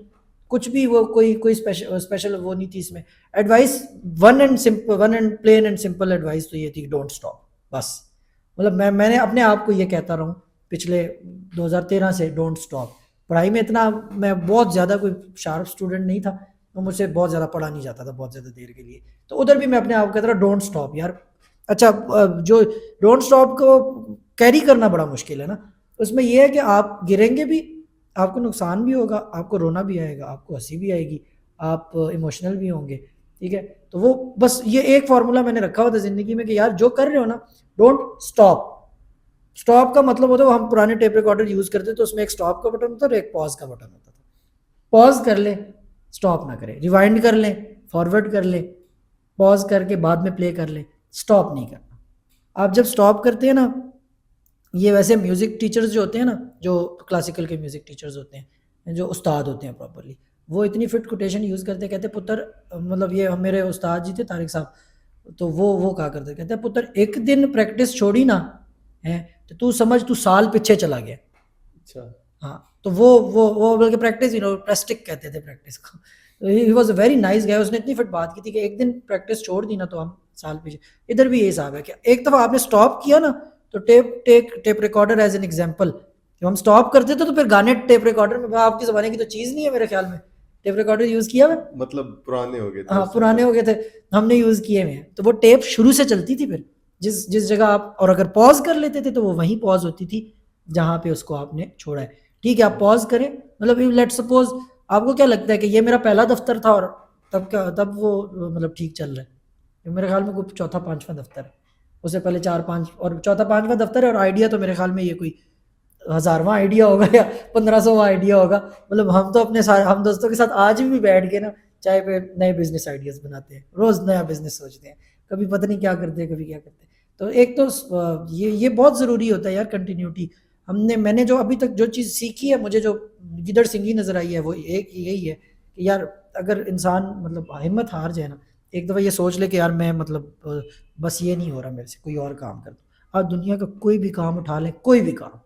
कुछ भी वो कोई कोई स्पेशल वो नहीं थी इसमें। Advice one and plain and simple advice तो ये थी, डोंट स्टॉप, बस। मतलब मैंने अपने आप को ये कहता रहा हूँ पिछले 2013 से, डोंट स्टॉप। पढ़ाई में इतना मैं बहुत ज़्यादा कोई शार्प स्टूडेंट नहीं था, तो मुझसे बहुत ज़्यादा पढ़ा नहीं जाता था बहुत ज़्यादा देर के लिए, तो उधर भी मैं अपने आप को कहता रहा डोंट स्टॉप यार। अच्छा, जो डोंट स्टॉप को कैरी करना बड़ा मुश्किल है ना, उसमें यह है कि आप गिरेंगे भी, आपको नुकसान भी होगा, आपको रोना भी आएगा, आपको हंसी भी आएगी, आप इमोशनल भी होंगे, ठीक है। तो वो बस ये एक फार्मूला मैंने रखा हुआ था ज़िंदगी में कि यार जो कर रहे हो ना, डोंट स्टॉप। स्टॉप का मतलब होता है, हम पुराने टेप रिकॉर्डर यूज़ करते तो उसमें एक स्टॉप का बटन होता था और एक पॉज का बटन होता था। पॉज कर लें, स्टॉप ना करें, रिवाइंड कर लें, फॉरवर्ड कर लें, पॉज करके बाद में प्ले कर लें, स्टॉप नहीं करना। आप जब स्टॉप करते हैं ना, ये वैसे म्यूज़िक टीचर्स जो होते हैं ना, जो क्लासिकल के म्यूज़िक टीचर्स होते हैं, जो उस्ताद होते हैं प्रॉपरली, वो इतनी फिट कोटेशन यूज़ करते हैं, कहते पुत्र, मतलब ये मेरे उस्ताद जी थे तारिक साहब, तो वो कहा करते, कहते पुत्र एक दिन प्रैक्टिस छोड़ी ना है तो तू समझ तू साल पीछे चला गया। अच्छा। हाँ, तो वो बल्कि प्रैक्टिस, प्रेस्टिक कहते थे प्रैक्टिस को। तो he was a very nice guy, उसने इतनी फिट बात की थी कि एक दिन प्रैक्टिस छोड़ दी ना तो हम साल पीछे। इधर भी यही हिसाब है कि एक दफ़ा आपने स्टॉप किया ना, तो tape recorder as an example, जब हम स्टॉप करते थे तो फिर गाने टेप रिकॉर्डर में, आपके ज़माने की तो चीज़ नहीं है मेरे ख्याल में, टेप रिकॉर्डर यूज़ किया हुआ? मतलब पुराने हो गए थे हाँ उस पुराने समय। हो गए थे, हमने यूज़ किए हुए हैं, तो वो टेप शुरू से चलती थी, फिर जिस जिस जगह आप, और अगर पॉज कर लेते थे तो वो वहीं पॉज होती थी जहाँ पे उसको आपने छोड़ा है। ठीक है, आप पॉज करें, मतलब लेट सपोज आपको क्या लगता है कि ये मेरा पहला दफ्तर था और तब वो मतलब ठीक चल रहा है, ये मेरे ख्याल में कोई चौथा पांचवा दफ्तर है, उससे पहले चार पांच और चौथा पांचवा दफ्तर है, और आइडिया तो मेरे ख्याल में ये कोई 1000वां आइडिया होगा या 1500वां आइडिया होगा। मतलब हम तो अपने सारे हम दोस्तों के साथ आज भी बैठ के ना चाय पे नए बिजनेस आइडियाज़ बनाते हैं, रोज़ नया बिजनेस सोचते हैं, कभी पता नहीं क्या करते हैं, कभी क्या करते हैं। तो एक तो ये बहुत ज़रूरी होता है यार, कंटिन्यूटी। मैंने जो अभी तक जो चीज़ सीखी है, मुझे जो गिदड़ सिंगी नज़र आई है, वो एक यही है कि यार अगर इंसान मतलब हिम्मत हार जाए ना, एक दफ़ा ये सोच ले कि यार मैं मतलब बस ये नहीं हो रहा मेरे से, कोई और काम कर दो। आप दुनिया का कोई भी काम उठा लें, कोई भी काम,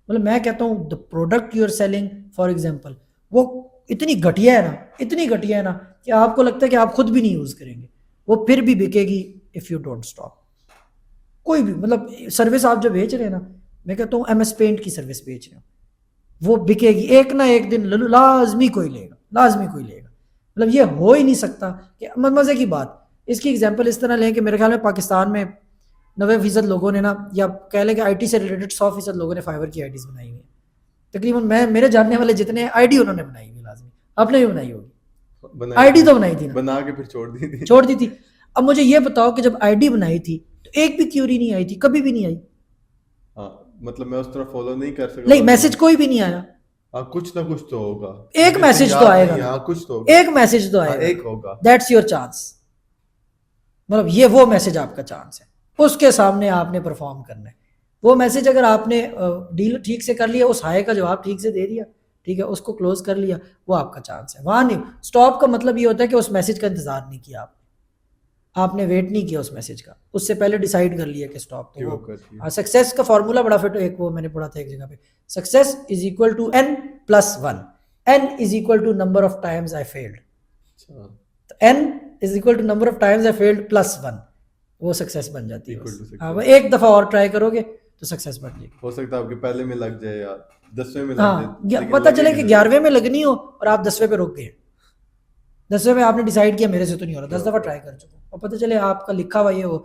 मतलब मैं कहता हूँ the product you are selling for example, वो इतनी घटिया है ना, इतनी घटिया है ना कि आपको लगता है कि आप खुद भी नहीं यूज़ करेंगे, वो फिर भी बिकेगी इफ़ यू डोंट स्टॉप। कोई भी मतलब सर्विस आप जो बेच रहे हैं ना, मैं कहता हूँ MS पेंट की सर्विस बेच रहे हो, वो बिकेगी एक ना एक दिन, लाजमी कोई लेगा, लाजमी कोई लेगा। मतलब ये हो ही नहीं सकता कि मजे की बात, इसकी एग्जाम्पल इस तरह लें कि मेरे ख्याल में पाकिस्तान में 90% लोगों ने ना, या कह लें कि IT से रिलेटेड 100% लोगों ने फाइवर की आईडीज़ बनाई हुई है। तकरीबन मैं मेरे जानने वाले जितने आईडी उन्होंने बनाई हुई, लाजमी आपने भी बनाई होगी, बनाई आईडी थी, तो बनाई थी ना, बना के फिर छोड़ दी थी। छोड़ दी थी। अब मुझे ये बताओ कि जब आईडी बनाई थी तो एक भी क्यूरी नहीं आई थी, कभी भी नहीं आई, हाँ, मतलब मैं उस तरह फॉलो नहीं कर सका नहीं पर मैसेज कोई भी नहीं आया, हाँ कुछ ना कुछ तो होगा, एक मुझे इतना मैसेज तो याद आएगा नहीं, ना, हाँ कुछ तो होगा। एक मैसेज तो हाँ आएगा, एक होगा। That's your chance. मतलब ये वो मैसेज आपका चांस है, उसके सामने आपने परफॉर्म करना है। वो मैसेज अगर आपने डील ठीक से कर लिया, उस हाई का जवाब ठीक से दे दिया, ठीक है, उसको क्लोज कर लिया, वो आपका चांस है। वहाँ नहीं, स्टॉप का मतलब ये होता है कि उस मैसेज का इंतजार नहीं किया आपने वेट नहीं किया उस मैसेज का, उससे पहले डिसाइड कर लिया कि स्टॉप। तो वो सक्सेस का फॉर्मूला बड़ा फिट, एक वो मैंने पढ़ा था एक जगह पे, success is equal to N+1, N is equal to number of times I failed, तो N is equal to number of times I failed +1। वो सक्सेस बन जाती है इक्वल बस। टू हाँ, वो सक्सेस। एक दफ़ा और ट्राई करोगे तो सक्सेस बन जाएगी। हो सकता है आपके पहले में लग जाए या 10वें में लग जाए, हाँ, लेकिन पता चले लगेगी कि जरूर। 11वें में लगनी हो और आप 10वें पे रुक गए। 10वें में आपने डिसाइड किया मेरे से तो नहीं हो रहा, क्या 10 दफ़ा बात है। ट्राई कर चुका हूँ, और पता चले आपका लिखा हुआ ये हो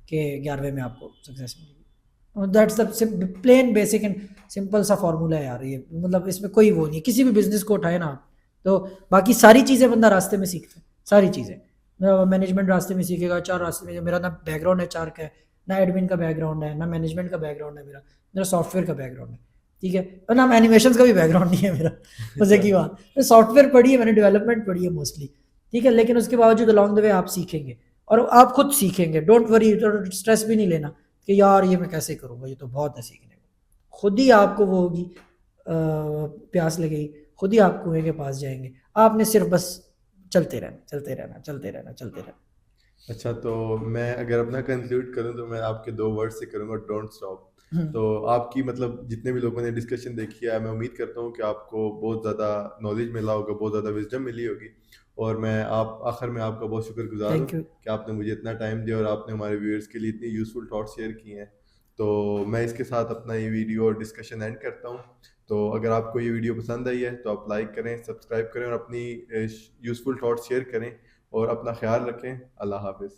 कि 11वें में आपको सक्सेस मिलेगी। That's the plain basic and simple सा फॉर्मूला है यार ये, मतलब इसमें कोई वो नहीं है। किसी भी बिजनेस को उठाए ना आप, तो बाकी सारी चीज़ें बंदा रास्ते में सीखता है, सारी चीज़ें। मैनेजमेंट रास्ते में सीखेगा, एचआर रास्ते में, मेरा ना बैकग्राउंड एचआर का है, ना एडमिन का बैकग्राउंड है, ना मैनेजमेंट का बैकग्राउंड है, मेरा मेरा सॉफ्टवेयर का बैकग्राउंड है, ठीक है। और ना एनिमेशन का भी बैकग्राउंड नहीं है मेरा। मजे अच्छा। की बात, तो सॉफ्टवेयर पढ़ी है मैंने, डेवलपमेंट पढ़ी है मोस्टली, ठीक है। लेकिन उसके बावजूद अलॉन्ग द वे आप सीखेंगे, और आप खुद सीखेंगे। डोंट वरी, स्ट्रेस भी नहीं लेना कि यार ये मैं कैसे करूँगा, ये तो बहुत है सीखने को। खुद ही आपको वो होगी, प्यास लगेगी, खुद ही आप कुएं के पास जाएंगे। आपने सिर्फ बस चलते रहना, चलते रहना, चलते रहना, चलते रहना। अच्छा, तो मैं अगर अपना कंक्लूड करूं तो मैं आपके 2 वर्ड से करूंगा, डोंट स्टॉप। हम्म। तो आपकी मतलब जितने भी लोगों ने डिस्कशन देखी है, मैं उम्मीद करता हूं कि आपको बहुत ज़्यादा नॉलेज मिला होगा, बहुत ज़्यादा विजडम मिली होगी। और मैं आप आखिर में आपका बहुत शुक्रगुजार हूँ थैंक यू। कि आपने मुझे इतना टाइम दिया और आपने हमारे व्यूअर्स के लिए इतनी यूज़फुल थॉट्स शेयर किए हैं। तो मैं इसके साथ अपना ये वीडियो और डिस्कशन एंड करता हूँ। तो अगर आपको ये वीडियो पसंद आई है तो आप लाइक करें, सब्सक्राइब करें और अपनी यूज़फुल थॉट्स शेयर करें, और अपना ख्याल रखें। अल्लाह हाफिज़।